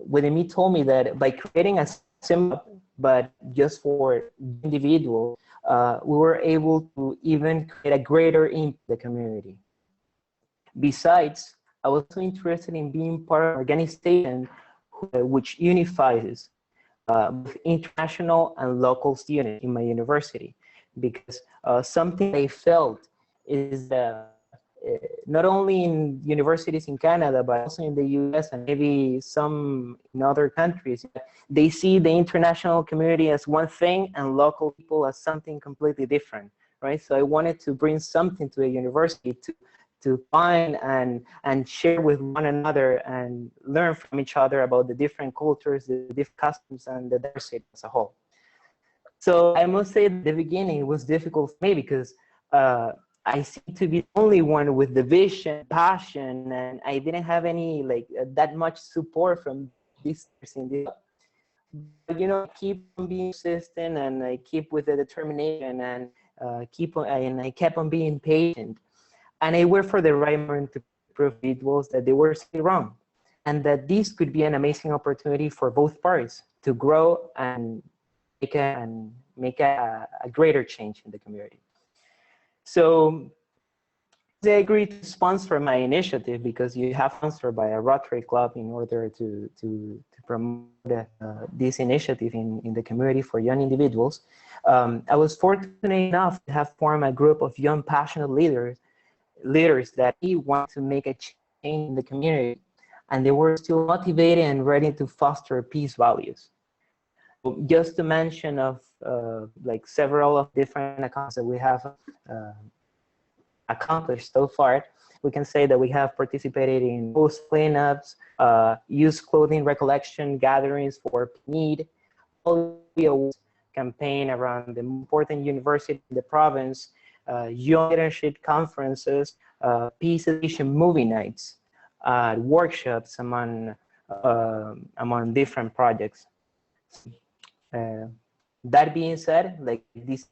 when me told me that by creating a symbol, but just for individual, we were able to even create a greater impact in the community. Besides, I was also interested in being part of an organization which unifies both international and local students in my university, because something I felt is that not only in universities in Canada, but also in the US and maybe some in other countries, they see the international community as one thing and local people as something completely different, right? So I wanted to bring something to a university to find and share with one another and learn from each other about the different cultures, the different customs, and the diversity as a whole. So I must say at the beginning it was difficult for me because I seem to be the only one with the vision, passion, and I didn't have any that much support from this person. But I keep on being persistent, and I keep with the determination, and I kept on being patient, and I wait for the right moment to prove individuals that they were simply wrong, and that this could be an amazing opportunity for both parties to grow and make a greater change in the community. So they agreed to sponsor my initiative because you have sponsored by a Rotary Club in order to promote this initiative in the community for young individuals. I was fortunate enough to have formed a group of young, passionate leaders that want to make a change in the community, and they were still motivated and ready to foster peace values. Just to mention of several of different accounts that we have accomplished so far, we can say that we have participated in post cleanups, used clothing recollection gatherings for need, campaign around the important university in the province, young leadership conferences, peace edition movie nights, workshops among different projects. That being said, this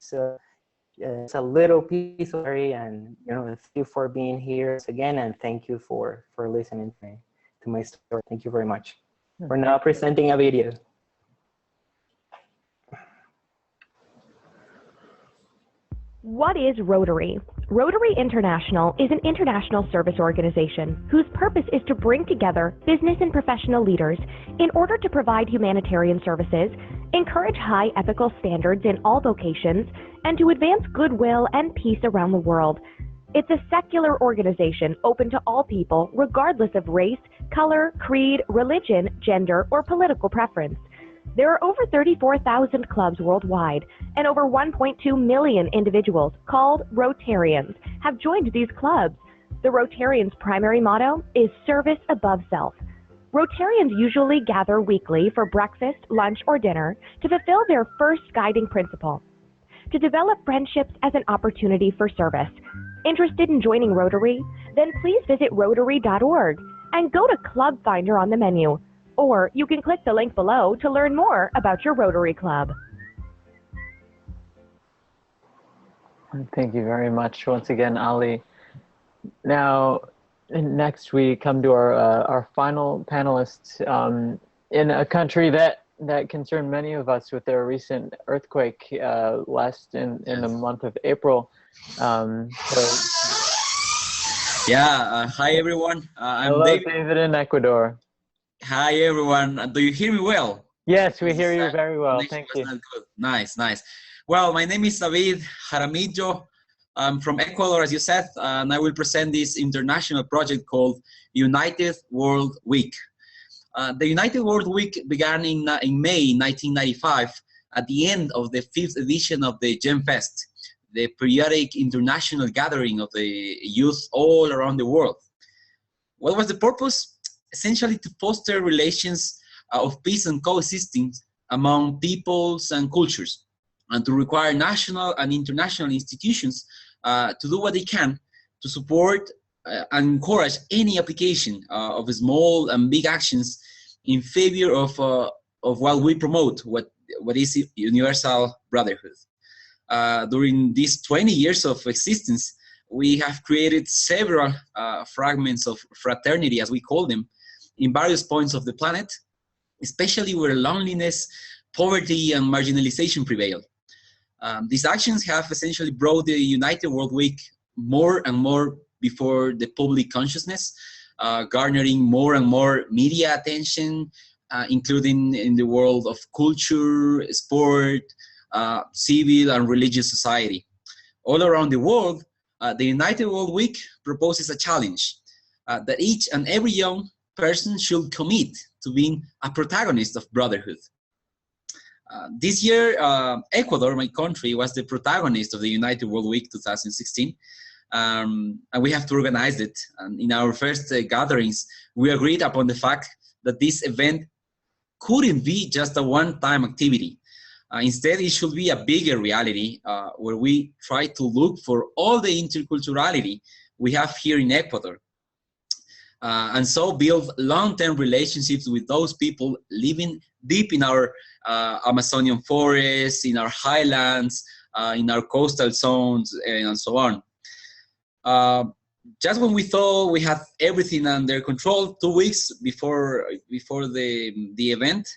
it's a little piece of story, and thank you for being here again, and thank you for listening to my story. Thank you very much. We're now presenting a video. What is Rotary? Rotary International is an international service organization whose purpose is to bring together business and professional leaders in order to provide humanitarian services, encourage high ethical standards in all vocations, and to advance goodwill and peace around the world. It's a secular organization open to all people, regardless of race, color, creed, religion, gender, or political preference. There are over 34,000 clubs worldwide, and over 1.2 million individuals, called Rotarians, have joined these clubs. The Rotarians' primary motto is service above self. Rotarians usually gather weekly for breakfast, lunch, or dinner to fulfill their first guiding principle: to develop friendships as an opportunity for service. Interested in joining Rotary? Then please visit Rotary.org and go to Club Finder on the menu. Or you can click the link below to learn more about your Rotary Club. Thank you very much once again, Ali. Now, next we come to our final panelists in a country that concerned many of us with their recent earthquake last in the month of April. Hi everyone. I'm hello, David in Ecuador. Hi everyone. Do you hear me well? Yes, we hear you very well. Thank you. Nice. Well, my name is David Jaramillo. I'm from Ecuador, as you said, and I will present this international project called United World Week. The United World Week began in May 1995 at the end of the 5th edition of the GenFest, the periodic international gathering of the youth all around the world. What was the purpose? Essentially to foster relations of peace and coexisting among peoples and cultures, and to require national and international institutions to do what they can to support and encourage any application of small and big actions in favor of what we promote, what is universal brotherhood. During these 20 years of existence, we have created several fragments of fraternity, as we call them, in various points of the planet, especially where loneliness, poverty, and marginalization prevail. These actions have essentially brought the United World Week more and more before the public consciousness, garnering more and more media attention, including in the world of culture, sport, civil and religious society. All around the world, the United World Week proposes a challenge that each and every young person should commit to being a protagonist of brotherhood. This year, Ecuador, my country, was the protagonist of the United World Week 2016, and we have to organize it. And in our first gatherings, we agreed upon the fact that this event couldn't be just a one-time activity, Instead, it should be a bigger reality where we try to look for all the interculturality we have here in Ecuador. And so build long-term relationships with those people living deep in our Amazonian forests, in our highlands, in our coastal zones, and so on. Just when we thought we had everything under control, 2 weeks before the event,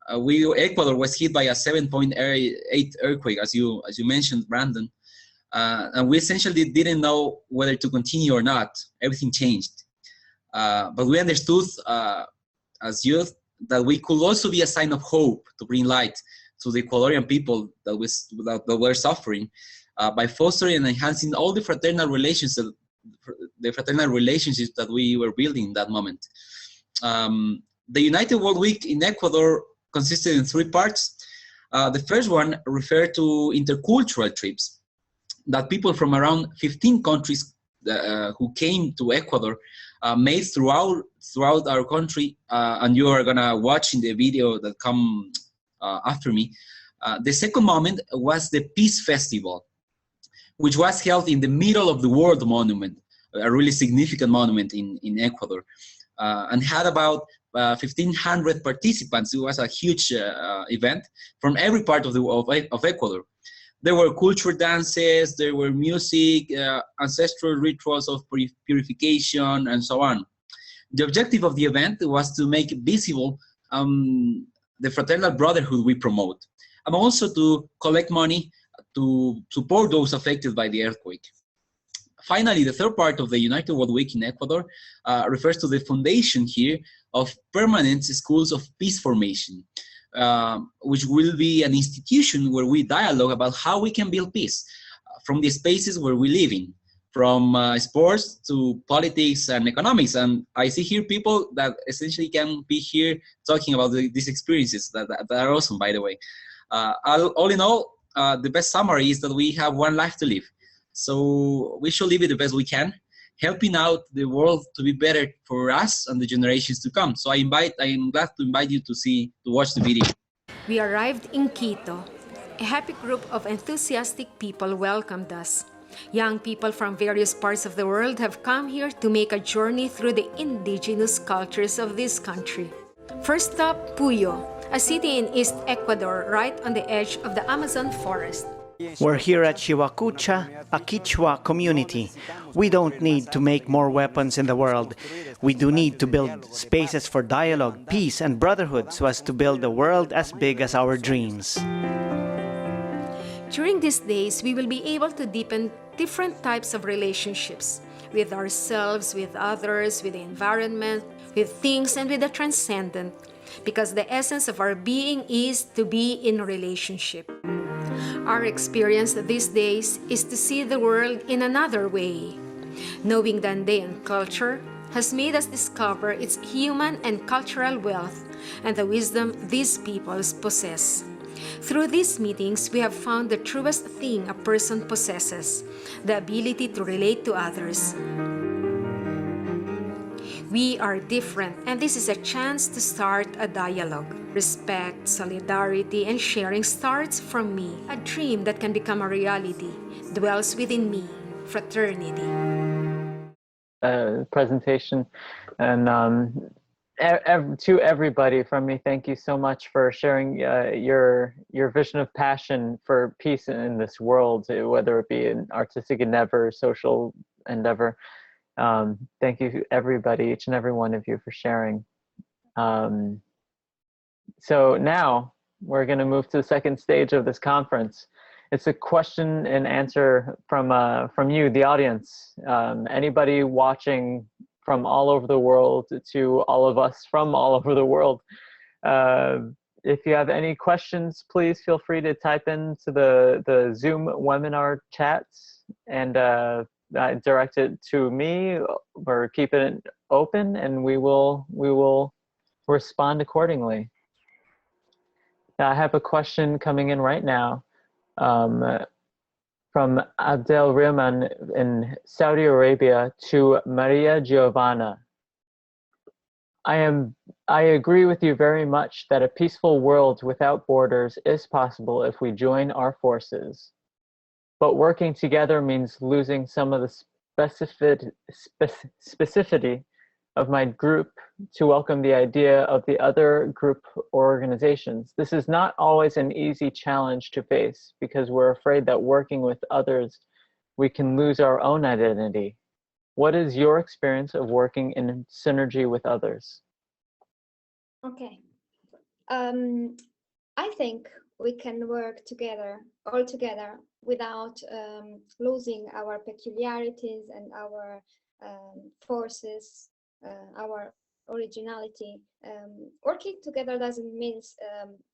Ecuador was hit by a 7.8 earthquake, as you mentioned, Brandon, and we essentially didn't know whether to continue or not. Everything changed. But we understood as youth that we could also be a sign of hope to bring light to the Ecuadorian people that were suffering by fostering and enhancing all the fraternal relationships that we were building in that moment. The United World Week in Ecuador consisted in 3 parts. The first one referred to intercultural trips that people from around 15 countries who came to Ecuador made throughout our country, and you are gonna watch in the video that come after me. The second moment was the Peace Festival, which was held in the middle of the World Monument, a really significant monument in Ecuador, and had about 1,500 participants. It was a huge event from every part of Ecuador. There were cultural dances, there were music, ancestral rituals of purification, and so on. The objective of the event was to make visible the fraternal brotherhood we promote, and also to collect money to support those affected by the earthquake. Finally, the third part of the United World Week in Ecuador refers to the foundation here of permanent schools of peace formation, which will be an institution where we dialogue about how we can build peace from the spaces where we live in, from sports to politics and economics. And I see here people that essentially can be here talking about these experiences that are awesome, by the way. All in all, the best summary is that we have one life to live. So we should live it the best we can, helping out the world to be better for us and the generations to come. So I am glad to invite you to watch the video. We arrived in Quito. A happy group of enthusiastic people welcomed us. Young people from various parts of the world have come here to make a journey through the indigenous cultures of this country. First stop, Puyo, a city in East Ecuador, right on the edge of the Amazon forest. We're here at Chihuacucha, a Quechua community. We don't need to make more weapons in the world. We do need to build spaces for dialogue, peace, and brotherhood so as to build a world as big as our dreams. During these days, we will be able to deepen different types of relationships with ourselves, with others, with the environment, with things, and with the transcendent, because the essence of our being is to be in relationship. Our experience these days is to see the world in another way. Knowing the Andean culture has made us discover its human and cultural wealth and the wisdom these peoples possess. Through these meetings, we have found the truest thing a person possesses, the ability to relate to others. We are different, and this is a chance to start a dialogue. Respect, solidarity, and sharing starts from me. A dream that can become a reality dwells within me, fraternity. Presentation, and to everybody from me, thank you so much for sharing your vision of passion for peace in this world, whether it be an artistic endeavor, social endeavor. Thank you everybody, each and every one of you, for sharing. So now we're going to move to the second stage of this conference. It's a question and answer from you, the audience. Anybody watching from all over the world to all of us from all over the world. If you have any questions, please feel free to type into the Zoom webinar chats and direct it to me, or keep it open, and we will respond accordingly. Now, I have a question coming in right now from Abdel Rehman in Saudi Arabia to Maria Giovanna. I agree with you very much that a peaceful world without borders is possible if we join our forces. But working together means losing some of the specificity of my group to welcome the idea of the other group or organizations. This is not always an easy challenge to face because we're afraid that working with others, we can lose our own identity. What is your experience of working in synergy with others? Okay. I think we can work together, all together, without losing our peculiarities and our forces, our originality. Working together doesn't mean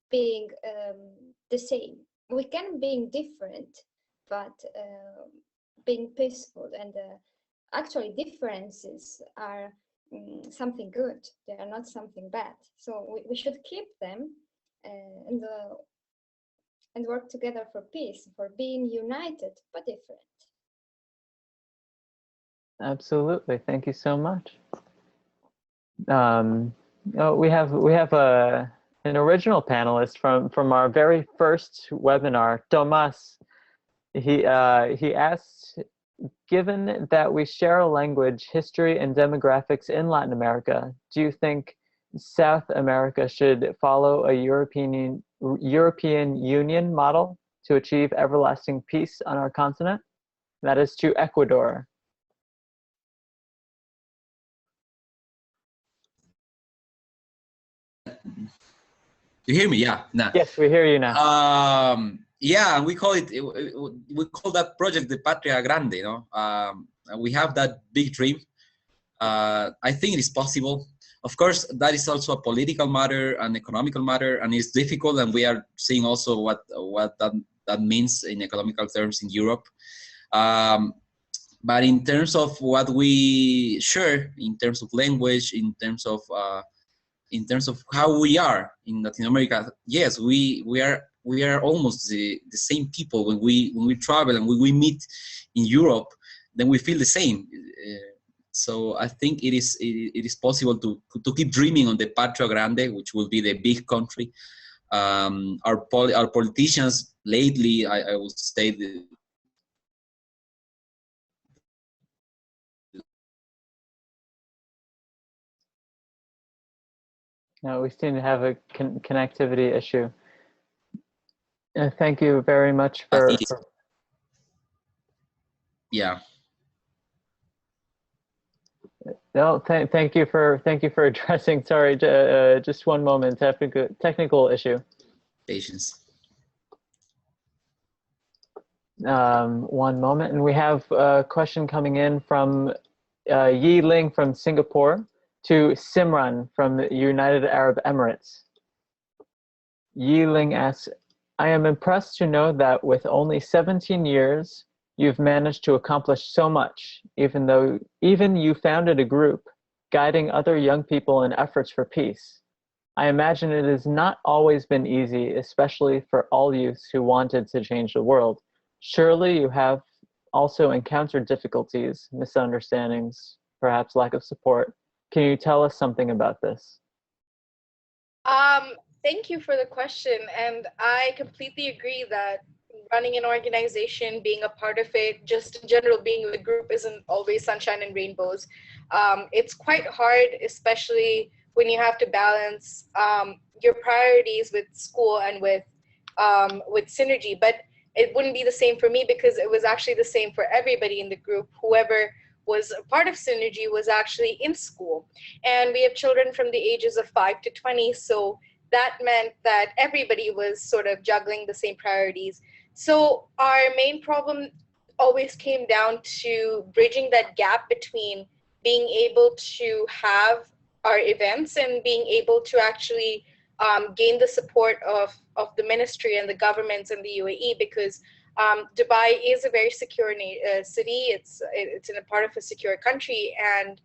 being the same. We can be different, but being peaceful, and actually differences are something good. They are not something bad. So we should keep them and work together for peace, for being united but different. Absolutely, thank you so much. We have an original panelist from our very first webinar, Tomas. He asked, given that we share a language, history, and demographics in Latin America, do you think South America should follow a European Union model to achieve everlasting peace on our continent? That is to Ecuador. You hear me? Yeah. Nah. Yes, we hear you now. Yeah, we call that project the Patria Grande. You know, we have that big dream. I think it is possible. Of course, that is also a political matter, an economical matter, and it's difficult. And we are seeing also what that means in economical terms in Europe. But in terms of what we share, in terms of language, in terms of how we are in Latin America, yes, we are almost the same people. When we travel and when we meet in Europe, then we feel the same. So I think it is possible to keep dreaming on the Patria Grande, which will be the big country. Our politicians lately, I would say, No, we seem to have a connectivity issue. Thank you very much for yeah. No, thank you for addressing. Sorry, just one moment. Technical issue. Patience. One moment, and we have a question coming in from Yi Ling from Singapore to Simran from the United Arab Emirates. Yi Ling asks, I am impressed to know that with only 17 years, you've managed to accomplish so much, even you founded a group guiding other young people in efforts for peace. I imagine it has not always been easy, especially for all youths who wanted to change the world. Surely you have also encountered difficulties, misunderstandings, perhaps lack of support. Can you tell us something about this? Thank you for the question. And I completely agree that running an organization, being a part of it, just in general, being with a group isn't always sunshine and rainbows. It's quite hard, especially when you have to balance your priorities with school and with Synergy. But it wouldn't be the same for me because it was actually the same for everybody in the group. Whoever was a part of Synergy was actually in school. And we have children from the ages of 5 to 20. So that meant that everybody was sort of juggling the same priorities. So our main problem always came down to bridging that gap between being able to have our events and being able to actually gain the support of the ministry and the governments in the UAE, because Dubai is a very secure city. It's in a part of a secure country, and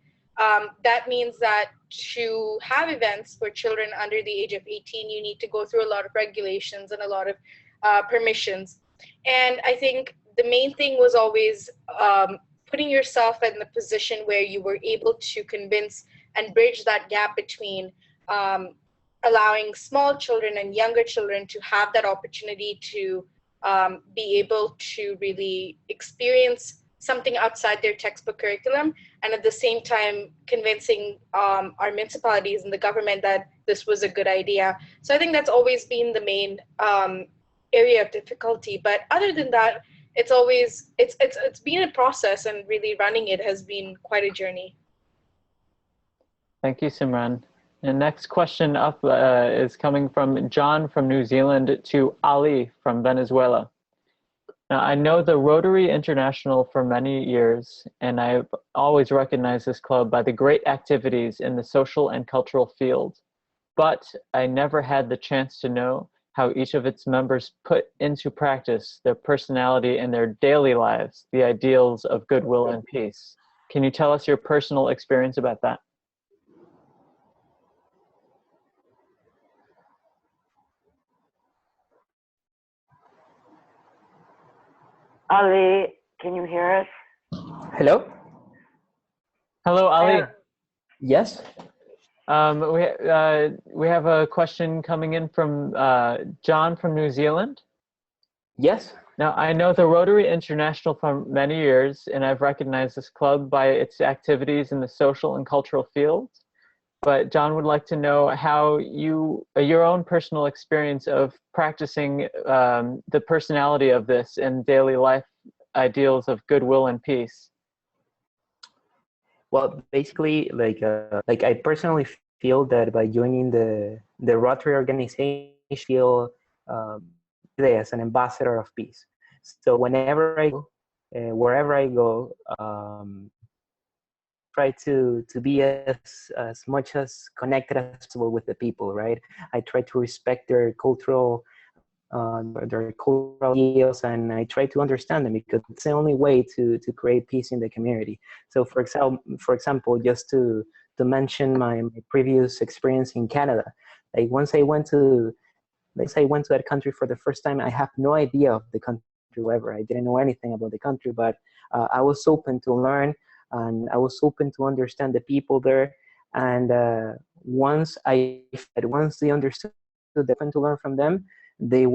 that means that to have events for children under the age of 18, you need to go through a lot of regulations and a lot of permissions. And I think the main thing was always putting yourself in the position where you were able to convince and bridge that gap between allowing small children and younger children to have that opportunity to be able to really experience something outside their textbook curriculum, and at the same time convincing our municipalities and the government that this was a good idea. So I think that's always been the main area of difficulty. But other than that, it's been a process, and really running it has been quite a journey. Thank you, Simran. The next question up is coming from John from New Zealand to Ali from Venezuela. Now, I know the Rotary International for many years, and I've always recognized this club by the great activities in the social and cultural field, but I never had the chance to know how each of its members put into practice their personality and their daily lives, the ideals of goodwill and peace. Can you tell us your personal experience about that? Ali, can you hear us? Hello? Hello, Ali. Yes. We have a question coming in from John from New Zealand. Yes. Now, I know the Rotary International for many years, and I've recognized this club by its activities in the social and cultural field. But John would like to know how your own personal experience of practicing the personality of this in daily life ideals of goodwill and peace. Well, basically, like I personally feel that by joining the Rotary organization, I feel as an ambassador of peace. So whenever I go, wherever I go, try to be as much as connected as possible with the people, right? I try to respect their cultural ideals, and I try to understand them, because it's the only way to create peace in the community. So for example, just to mention my previous experience in Canada, like once I went to that country for the first time, I have no idea of the country whatsoever. I didn't know anything about the country, but I was open to learn, and I was open to understand the people there. And once they understood that I to learn from them, they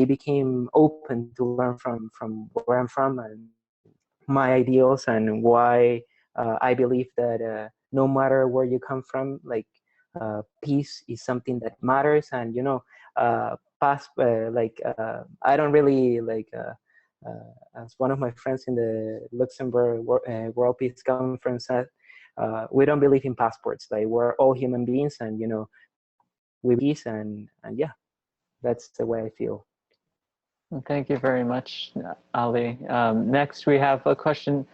became open to learn from where I'm from and my ideals, and why I believe that no matter where you come from, like peace is something that matters. And I don't really as one of my friends in the Luxembourg World Peace Conference said, we don't believe in passports. Like, we're all human beings, and we peace, and yeah, that's the way I feel. Thank you very much, Ali. Next, we have a question,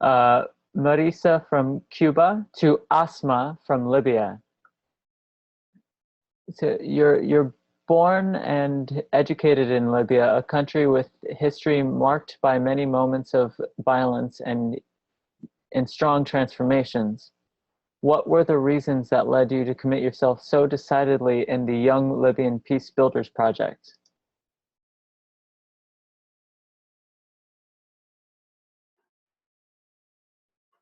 Marisa from Cuba to Asma from Libya. So you're born and educated in Libya, a country with history marked by many moments of violence and strong transformations. What were the reasons that led you to commit yourself so decidedly in the Young Libyan Peace Builders Project?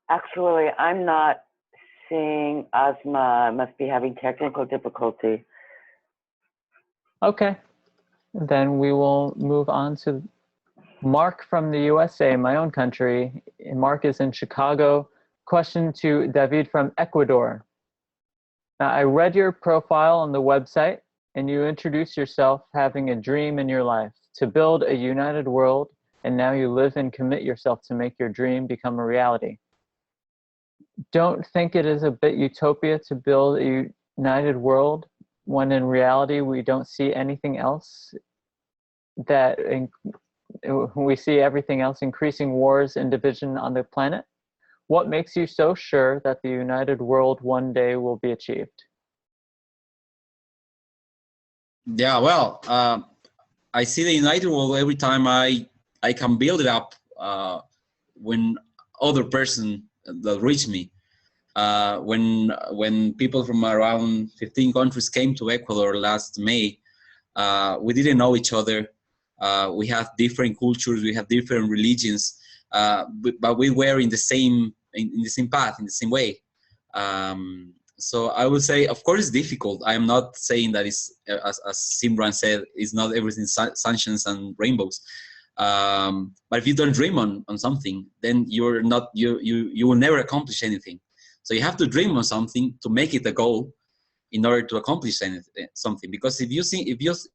Actually, I'm not seeing Asma. Must be having technical difficulty. Okay, then we will move on to Mark from the USA, my own country. Mark is in Chicago. Question to David from Ecuador. Now, I read your profile on the website, and you introduce yourself having a dream in your life to build a united world, and now you live and commit yourself to make your dream become a reality. Don't think it is a bit utopia to build a united world when in reality we don't see anything else, that we see everything else increasing wars and division on the planet? What makes you so sure that the united world one day will be achieved? Yeah, well, I see the united world every time I can build it up when other person that reach me. When people from around 15 countries came to Ecuador last May, we didn't know each other. We have different cultures, we have different religions, but we were in the same path, in the same way. So I would say, of course, it's difficult. I am not saying that it's, as Simran said, it's not everything sunshines and rainbows. But if you don't dream on something, then you will never accomplish anything. So you have to dream on something to make it a goal in order to accomplish something. Because if it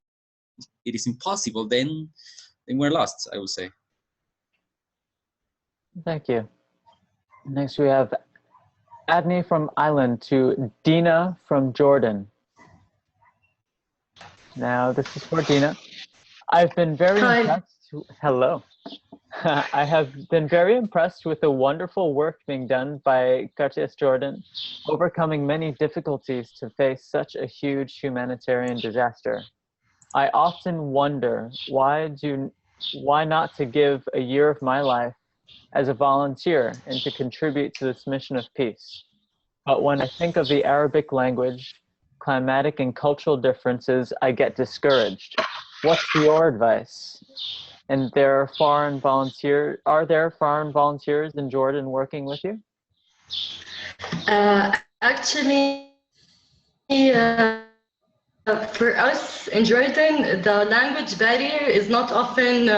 is impossible, then we're lost, I would say. Thank you. Next we have Adney from Ireland to Dina from Jordan. Now this is for Dina. I've been very impressed. Hello. I have been very impressed with the wonderful work being done by Cartes Jordan, overcoming many difficulties to face such a huge humanitarian disaster. I often wonder why not to give a year of my life as a volunteer and to contribute to this mission of peace. But when I think of the Arabic language, climatic and cultural differences, I get discouraged. What's your advice? And are there foreign volunteers in Jordan working with you? Actually, for us in Jordan, the language barrier is not often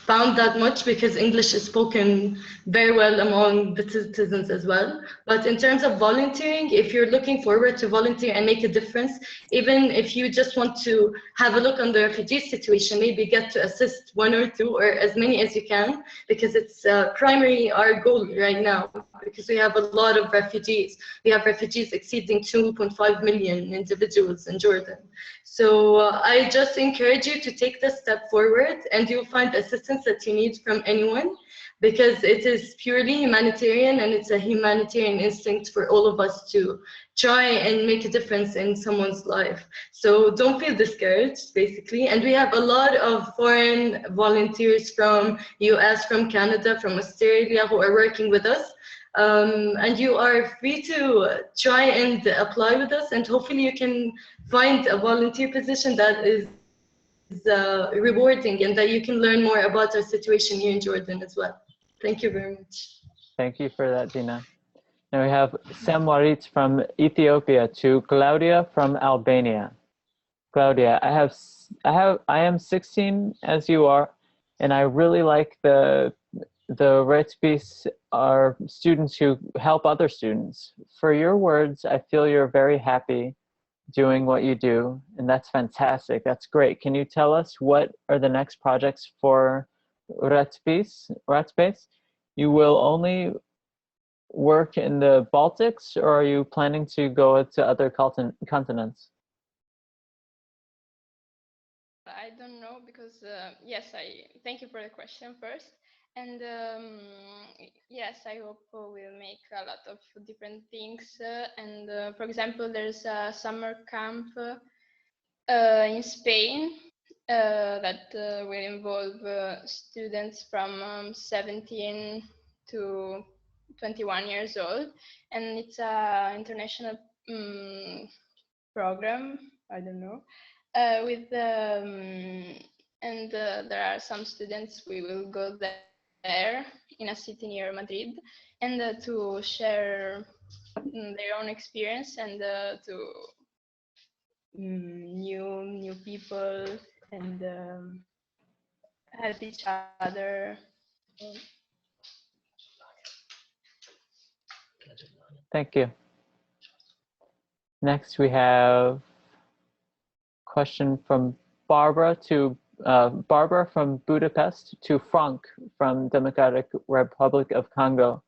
found that much because English is spoken very well among the citizens as well. But in terms of volunteering, if you're looking forward to volunteer and make a difference, even if you just want to have a look on the refugee situation, maybe get to assist one or two or as many as you can, because it's primarily our goal right now, because we have a lot of refugees. We have refugees exceeding 2.5 million individuals in Jordan. So I just encourage you to take this step forward, and you'll find assistance that you need from anyone, because it is purely humanitarian, and it's a humanitarian instinct for all of us to try and make a difference in someone's life. So don't feel discouraged, basically. And we have a lot of foreign volunteers from US, from Canada, from Australia who are working with us. And you are free to try and apply with us, and hopefully you can find a volunteer position that is rewarding and that you can learn more about our situation here in Jordan as well. Thank you very much. Thank you for that, Dina. Now we have Sam Warit from Ethiopia to Claudia from Albania. Claudia, I am 16 as you are, and I really like the Rights Piece are students who help other students. For your words, I feel you're very happy doing what you do, and that's fantastic. That's great. Can you tell us what are the next projects for Ratspace? You will only work in the Baltics, or are you planning to go to other continents? I don't know, because yes, I thank you for the question first. And yes, I hope we'll make a lot of different things. And for example, there's a summer camp in Spain that will involve students from 17 to 21 years old. And it's an international program, I don't know, with and there are some students, we will go there in a city near Madrid, and to share their own experience, and to new people, and help each other. Thank you. Next we have a question from Barbara from Budapest to Frank from Democratic Republic of Congo.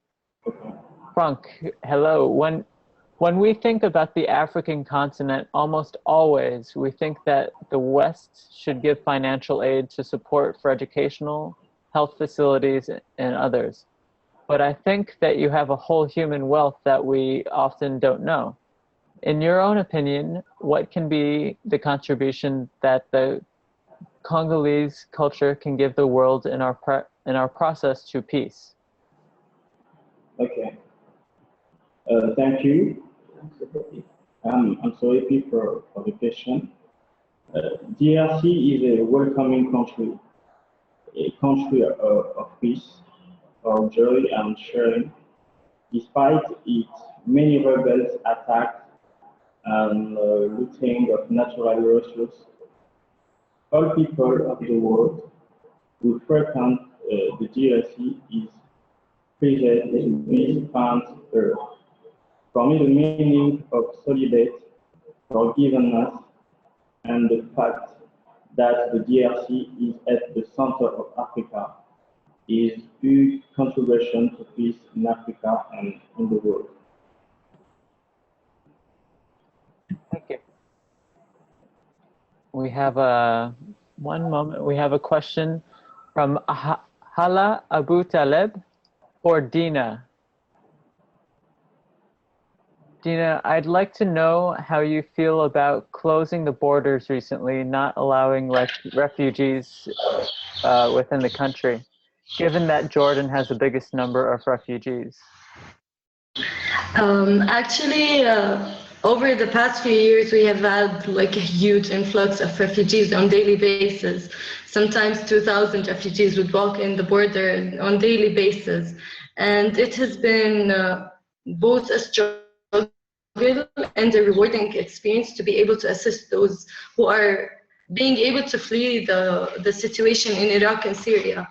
Frank, hello. When we think about the African continent, almost always we think that the West should give financial aid to support for educational, health facilities, and others. But I think that you have a whole human wealth that we often don't know. In your own opinion, what can be the contribution that the Congolese culture can give the world in our process to peace? Okay. Thank you. I'm so happy for the question. DRC is a welcoming country, a country of peace, of joy and sharing. Despite its many rebels attacked and looting of natural resources. All people of the world who frequent the DRC is privileged to be found earth. For me, the meaning of solidarity, forgiveness, and the fact that the DRC is at the center of Africa is a huge contribution to peace in Africa and in the world. Thank you. We have one moment. We have a question from Hala Abu Taleb for Dina. Dina, I'd like to know how you feel about closing the borders recently, not allowing refugees within the country, given that Jordan has the biggest number of refugees. Actually, over the past few years, we have had like a huge influx of refugees on daily basis. Sometimes 2,000 refugees would walk in the border on daily basis. And it has been both a struggle and a rewarding experience to be able to assist those who are being able to flee the situation in Iraq and Syria.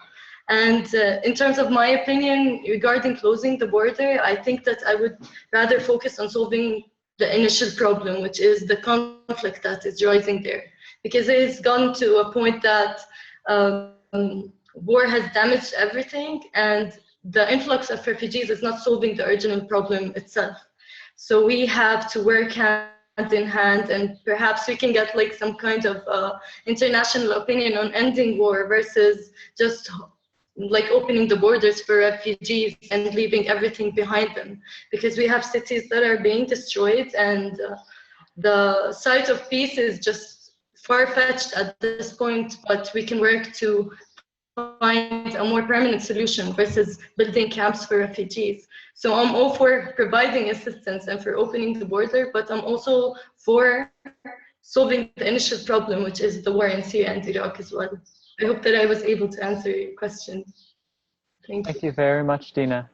And in terms of my opinion regarding closing the border, I think that I would rather focus on solving the initial problem, which is the conflict that is rising there. Because it has gone to a point that war has damaged everything, and the influx of refugees is not solving the original problem itself. So we have to work hand in hand, and perhaps we can get like some kind of international opinion on ending war versus just like opening the borders for refugees and leaving everything behind them. Because we have cities that are being destroyed, and the sight of peace is just far-fetched at this point, but we can work to find a more permanent solution versus building camps for refugees. So I'm all for providing assistance and for opening the border, but I'm also for solving the initial problem, which is the war in Syria and Iraq as well. I hope that I was able to answer your question. Thank you very much, Dina.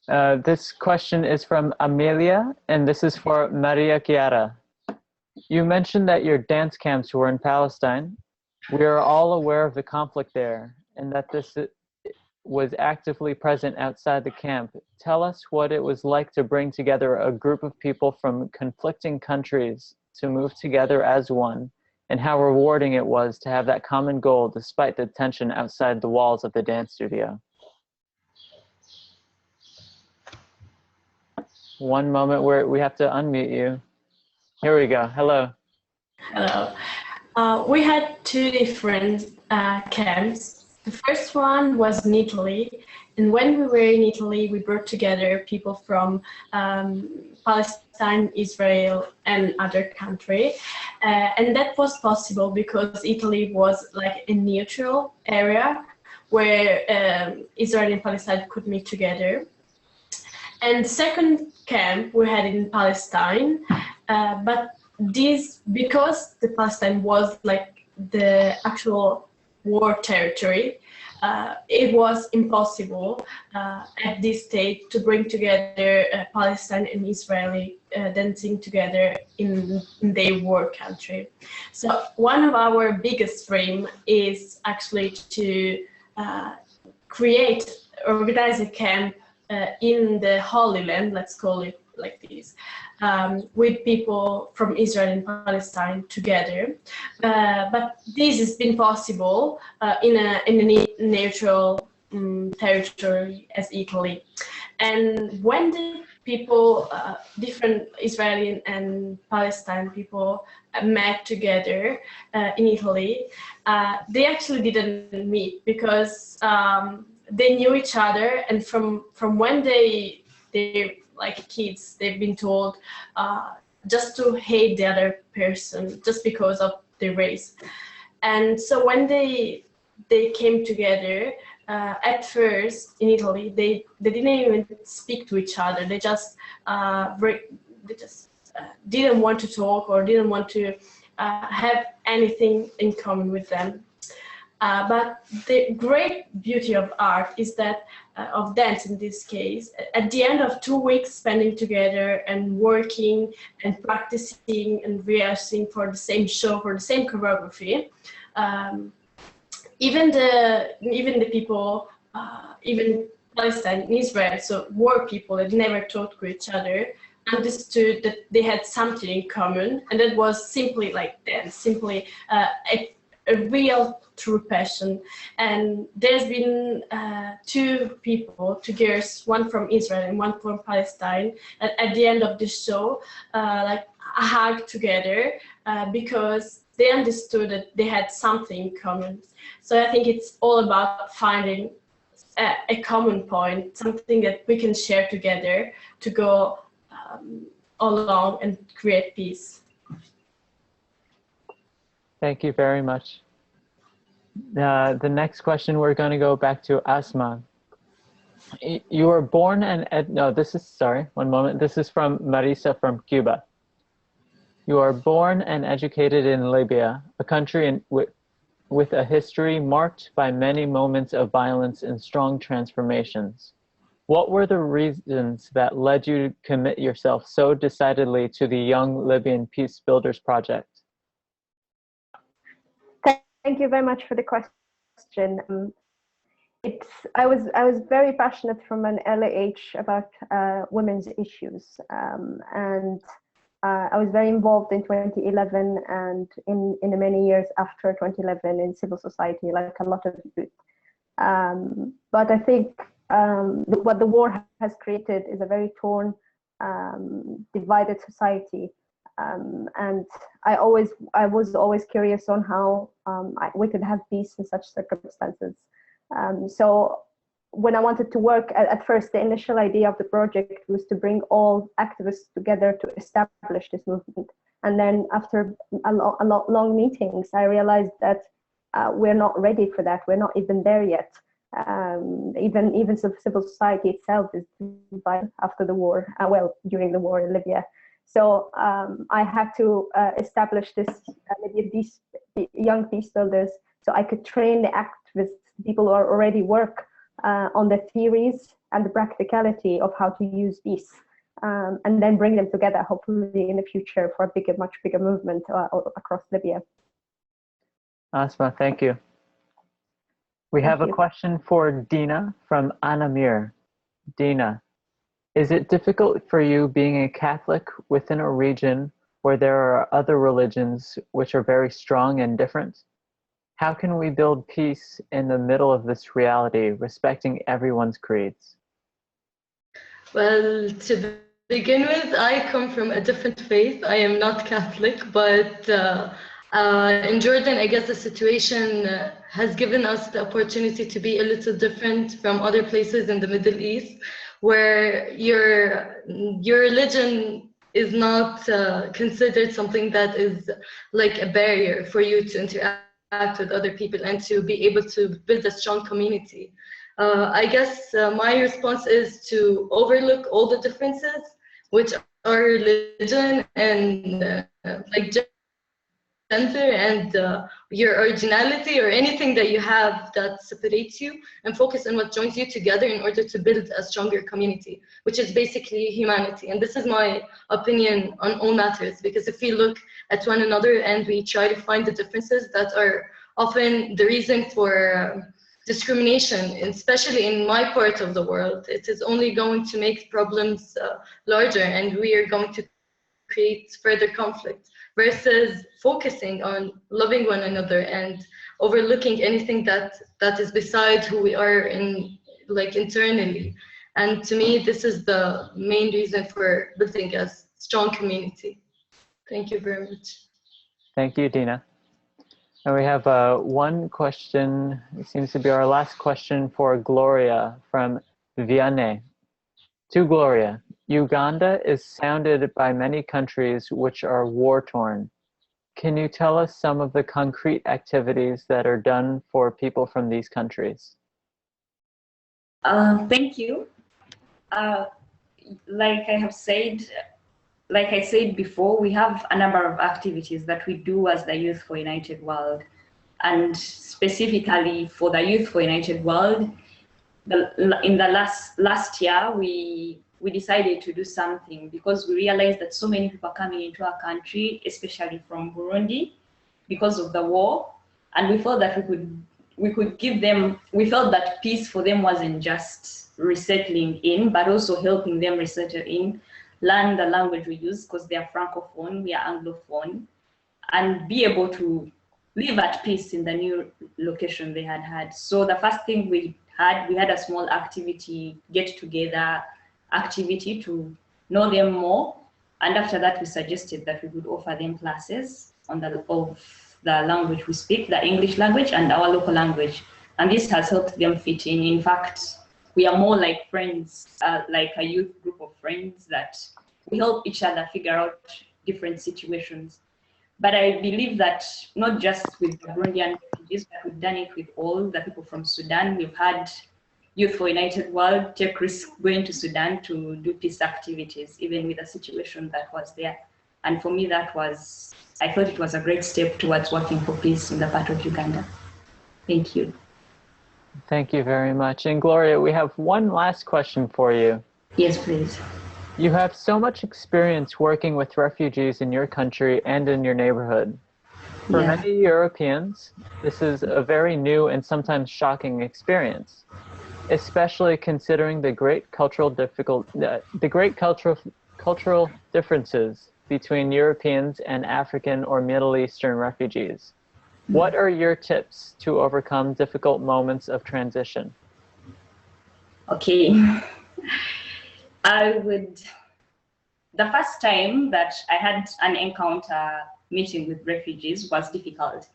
This question is from Amelia, and this is for Maria Chiara. You mentioned that your dance camps were in Palestine. We are all aware of the conflict there, and that this was actively present outside the camp. Tell us what it was like to bring together a group of people from conflicting countries to move together as one, and how rewarding it was to have that common goal despite the tension outside the walls of the dance studio. One moment where we have to unmute you. Here we go. Hello. Hello. We had two different camps. The first one was in Italy, and when we were in Italy, we brought together people from Palestine, Israel, and other countries, and that was possible because Italy was like a neutral area where Israel and Palestine could meet together. And the second camp we had in Palestine, but this, because the Palestine was like the actual war territory, it was impossible at this stage to bring together Palestine and Israeli dancing together in their war country. So one of our biggest dreams is actually to organize a camp in the Holy Land, let's call it like this, with people from Israel and Palestine together. But this has been possible in a neutral territory as Italy. And when the people, different Israeli and Palestine people met together in Italy, they actually didn't meet because they knew each other, and from when they like kids, they've been told just to hate the other person just because of their race. And so when they came together, at first in Italy, they didn't even speak to each other. They just didn't want to talk or didn't want to have anything in common with them. But the great beauty of art is that of dance in this case. At the end of 2 weeks spending together and working and practicing and rehearsing for the same show, for the same choreography, even the people, even Palestine and Israel, so war people that never talked to each other, understood that they had something in common, and that was simply like dance, simply a real true passion. And there's been two girls, one from Israel and one from Palestine, at the end of the show, like a hug together because they understood that they had something in common. So I think it's all about finding a common point, something that we can share together to go along and create peace. Thank you very much. The next question, we're going to go back to Asma. You were born and one moment. This is from Marisa from Cuba. You are born and educated in Libya, a country with a history marked by many moments of violence and strong transformations. What were the reasons that led you to commit yourself so decidedly to the Young Libyan Peace Builders Project? Thank you very much for the question. I was very passionate from an early age about women's issues, and I was very involved in 2011 and in the many years after 2011 in civil society, like a lot of youth. But I think what the war has created is a very torn, divided society. And I was always curious on how we could have peace in such circumstances. So when I wanted to work, at first the initial idea of the project was to bring all activists together to establish this movement. And then after long meetings, I realized that we're not ready for that. We're not even there yet. Even civil society itself is divided after the war, during the war in Libya. So I had to establish this these young peace builders, so I could train the activists, people who are already work on the theories and the practicality of how to use peace, and then bring them together, hopefully in the future, for a much bigger movement across Libya. Asma, thank you. We have a question for Dina from Anamir. Dina, is it difficult for you being a Catholic within a region where there are other religions which are very strong and different? How can we build peace in the middle of this reality, respecting everyone's creeds? Well, to begin with, I come from a different faith. I am not Catholic, but in Jordan, I guess the situation has given us the opportunity to be a little different from other places in the Middle East, where your religion is not considered something that is like a barrier for you to interact with other people and to be able to build a strong community. I guess my response is to overlook all the differences, which are religion and like gender and your originality or anything that you have that separates you, and focus on what joins you together in order to build a stronger community, which is basically humanity. And this is my opinion on all matters, because if we look at one another and we try to find the differences that are often the reason for discrimination, especially in my part of the world, it is only going to make problems larger, and we are going to create further conflict, versus focusing on loving one another and overlooking anything that is beside who we are internally. And to me, this is the main reason for building a strong community. Thank you very much. Thank you, Dina. And we have one question, it seems to be our last question, for Gloria from Vianney. To Gloria, Uganda is surrounded by many countries which are war-torn. Can you tell us some of the concrete activities that are done for people from these countries? Thank you. Like I said before, we have a number of activities that we do as the Youth for United World. And specifically for the Youth for United World, in the last year, we decided to do something because we realized that so many people are coming into our country, especially from Burundi, because of the war, and we felt that we could give them. We felt that peace for them wasn't just resettling in, but also helping them resettle in, learn the language we use because they are francophone, we are anglophone, and be able to live at peace in the new location they had. So the first thing we had a small activity, get together activity to know them more. And after that, we suggested that we would offer them classes of the language we speak, the English language and our local language. And this has helped them fit in. In fact, we are more like friends, like a youth group of friends that we help each other figure out different situations. But I believe that not just with the Burundian refugees, but we've done it with all the people from Sudan. We've had Youth for United World take risk going to Sudan to do peace activities, even with the situation that was there. And for me, I thought it was a great step towards working for peace in the part of Uganda. Thank you. Thank you very much. And Gloria, we have one last question for you. Yes, please. You have so much experience working with refugees in your country and in your neighborhood. For many Europeans, this is a very new and sometimes shocking experience, especially considering the great cultural differences between Europeans and African or Middle Eastern refugees. What are your tips to overcome difficult moments of transition? Okay. The first time that I had an encounter meeting with refugees was difficult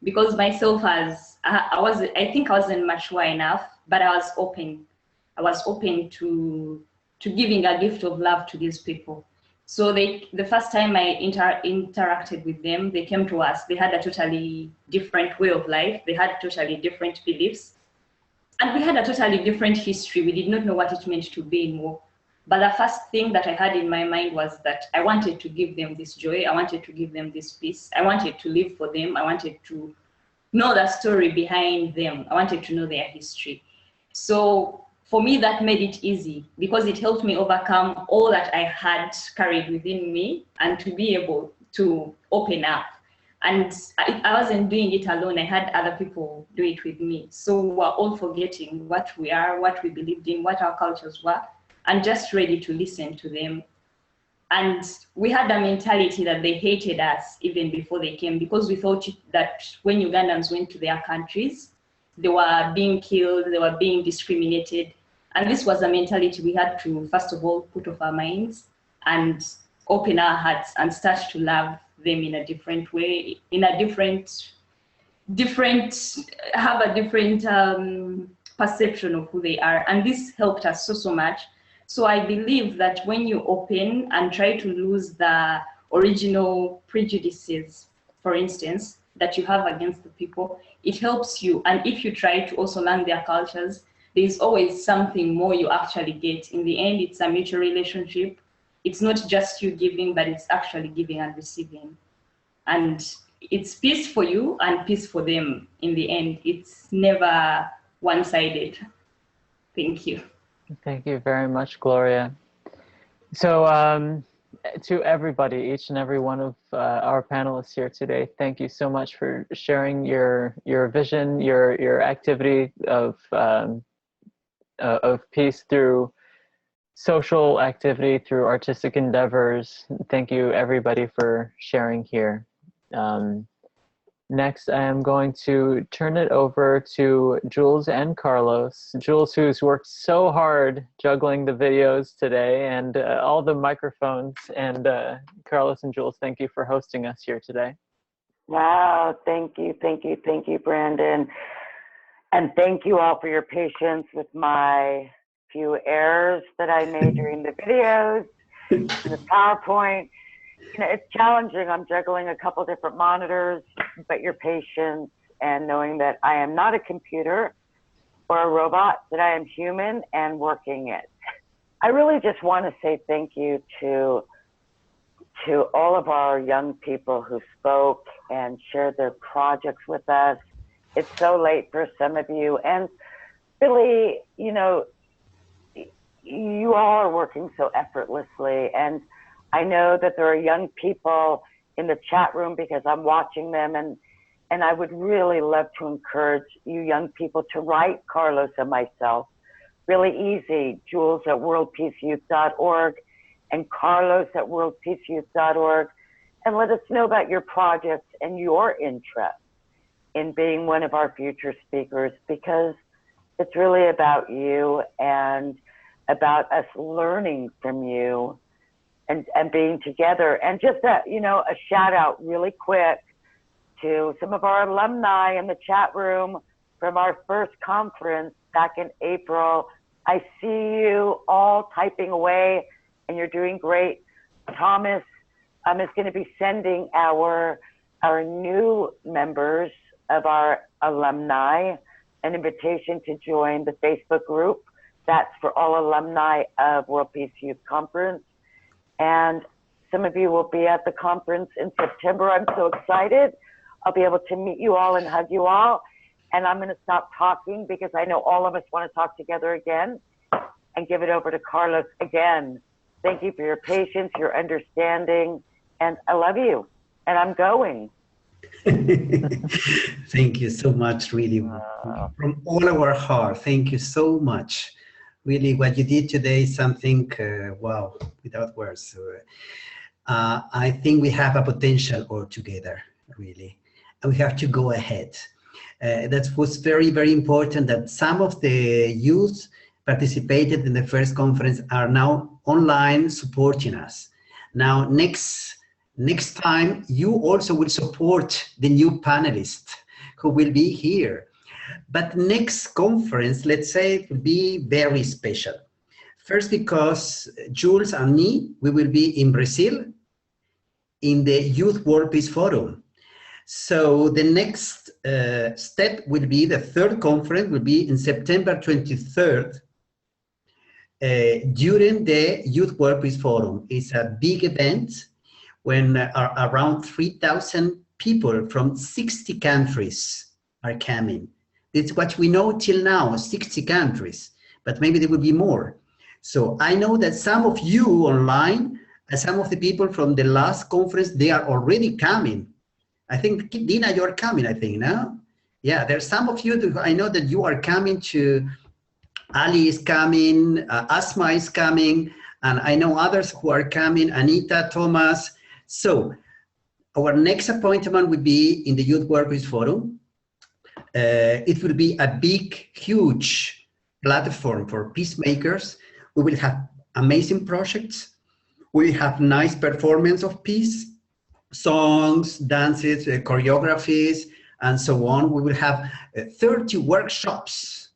because myself I think I wasn't mature enough, but I was open. I was open to giving a gift of love to these people. So the first time I interacted with them, they came to us. They had a totally different way of life. They had totally different beliefs. And we had a totally different history. We did not know what it meant to be in war. But the first thing that I had in my mind was that I wanted to give them this joy. I wanted to give them this peace. I wanted to live for them. I wanted to know the story behind them. I wanted to know their history. So for me, that made it easy because it helped me overcome all that I had carried within me and to be able to open up. And I wasn't doing it alone. I had other people do it with me. So we were all forgetting what we are, what we believed in, what our cultures were, and just ready to listen to them. And we had a mentality that they hated us even before they came because we thought that when Ugandans went to their countries, they were being killed, they were being discriminated. And this was a mentality we had to, first of all, put off our minds and open our hearts and start to love them in a different way, in a different perception of who they are. And this helped us so much. So I believe that when you open and try to lose the original prejudices, for instance, that you have against the people, it helps you. And if you try to also learn their cultures, there's always something more you actually get. In the end, it's a mutual relationship. It's not just you giving, but it's actually giving and receiving. And it's peace for you and peace for them in the end. It's never one-sided. Thank you. Thank you very much, Gloria. So to everybody, each and every one of our panelists here today, thank you so much for sharing your vision, your activity of peace through social activity, through artistic endeavors. Thank you, everybody, for sharing here. Next, I am going to turn it over to Jules and Carlos. Jules, who's worked so hard juggling the videos today and all the microphones. And Carlos and Jules, thank you for hosting us here today. Wow, thank you, Brandon. And thank you all for your patience with my few errors that I made during the videos, the PowerPoint. You know, it's challenging. I'm juggling a couple different monitors, but your patience and knowing that I am not a computer or a robot, that I am human and working it. I really just want to say thank you to all of our young people who spoke and shared their projects with us. It's so late for some of you, and really, you know, you all are working so effortlessly. And I know that there are young people in the chat room because I'm watching them, and I would really love to encourage you young people to write Carlos and myself. Really easy, Jules at worldpeaceyouth.org and Carlos at worldpeaceyouth.org, and let us know about your projects and your interest in being one of our future speakers, because it's really about you and about us learning from you and being together. And just a, you know, a shout out really quick to some of our alumni in the chat room from our first conference back in April. I see you all typing away and you're doing great. Thomas is going to be sending our new members of our alumni an invitation to join the Facebook group. That's for all alumni of World Peace Youth Conference. And some of you will be at the conference in September. I'm so excited. I'll be able to meet you all and hug you all. And I'm going to stop talking because I know all of us want to talk together again, and give it over to Carlos again. Thank you for your patience, your understanding, and I love you. And I'm going. Thank you so much, really, from all our heart. Thank you so much. Really, what you did today is something, wow, without words. So, I think we have a potential all together, really, and we have to go ahead. That was very, very important that some of the youth participated in the first conference are now online supporting us. Now, next time, you also will support the new panelists who will be here. But next conference, let's say, it will be very special. First, because Jules and me, we will be in Brazil in the Youth World Peace Forum. So the next step will be, the third conference will be in September 23rd during the Youth World Peace Forum. It's a big event when around 3,000 people from 60 countries are coming. It's what we know till now, 60 countries, but maybe there will be more. So I know that some of you online and some of the people from the last conference, they are already coming. I think, Dina, you're coming, I think, no? Yeah, there's some of you that I know that you are coming to, Ali is coming, Asma is coming, and I know others who are coming, Anita, Thomas. So our next appointment will be in the Youth World Peace Forum. It will be a big, huge platform for peacemakers. We will have amazing projects. We will have nice performance of peace, songs, dances, choreographies, and so on. We will have 30 workshops,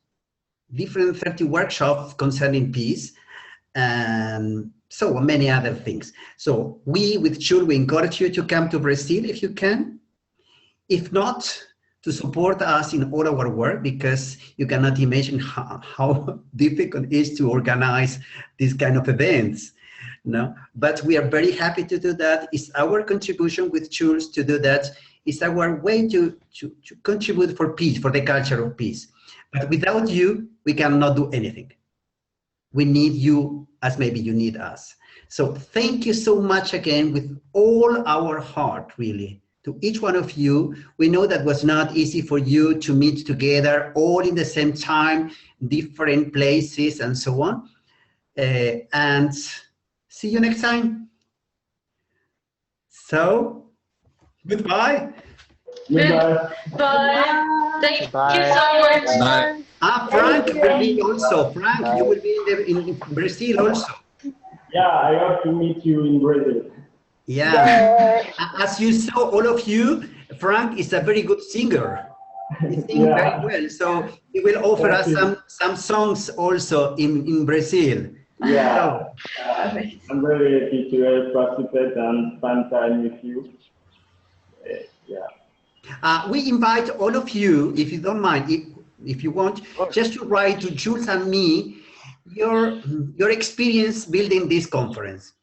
different 30 workshops concerning peace, and so many other things. So we, with Jules, we encourage you to come to Brazil if you can. If not, to support us in all our work, because you cannot imagine how difficult it is to organize these kind of events. No, but we are very happy to do that. It's our contribution with Jules to do that. It's our way to contribute for peace, for the culture of peace. But without you, we cannot do anything. We need you as maybe you need us. So thank you so much again with all our heart, really, to each one of you. We know that was not easy for you to meet together all in the same time, different places and so on. And see you next time. So, goodbye. Goodbye. Bye. Thank you so much. Bye. Frank will be also. Frank, you will be in Brazil also. Yeah, I hope to meet you in Brazil. Yeah. As you saw, all of you, Frank is a very good singer. He sings very well. So he will offer us some songs also in Brazil. Yeah, I'm very happy to participate and spend time with you. We invite all of you, if you don't mind, if you want, just to write to Jules and me your experience building this conference.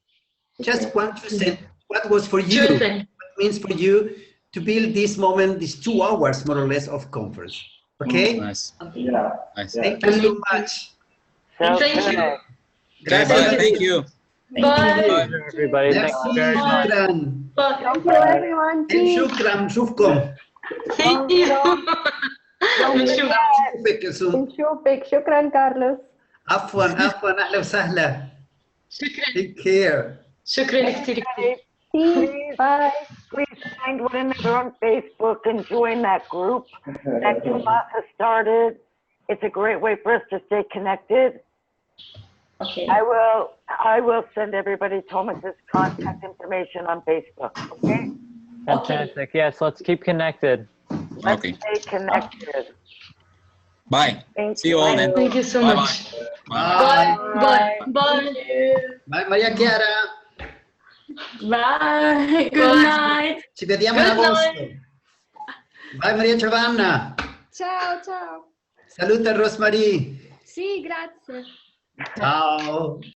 Just want to say what was for you, what it means for you to build this moment, these 2 hours more or less of conference. Okay? Nice. Yeah. Nice. Thank you so much. So Thank good. you. Okay, Gracias. bye. Thank you. Bye. Everybody, thank Merci, you very much. shukran. Thank you, everyone. And Peace. shukran, shufkum. Thank you. نشوفك يا سوم. نشوفك. شكرا كارلوس. عفوا أهلا وسهلا. شكرا. Take care. شكرا كثير كثير. Please, please find one another on Facebook and join that group that Tomas has started. It's a great way for us to stay connected. Okay. I will send everybody Thomas's contact information on Facebook. Okay. Fantastic. Yes, let's keep connected. Okay. Stay connected. Bye. Thank See you all then. Thank you so Bye much. bye. Bye. Bye. Bye, Maria Chiara. Bye. Good night. Ci vediamo in agosto. Bye, Maria Giovanna. Ciao, ciao. Saluta Rosmarie. Sì, grazie. Ciao.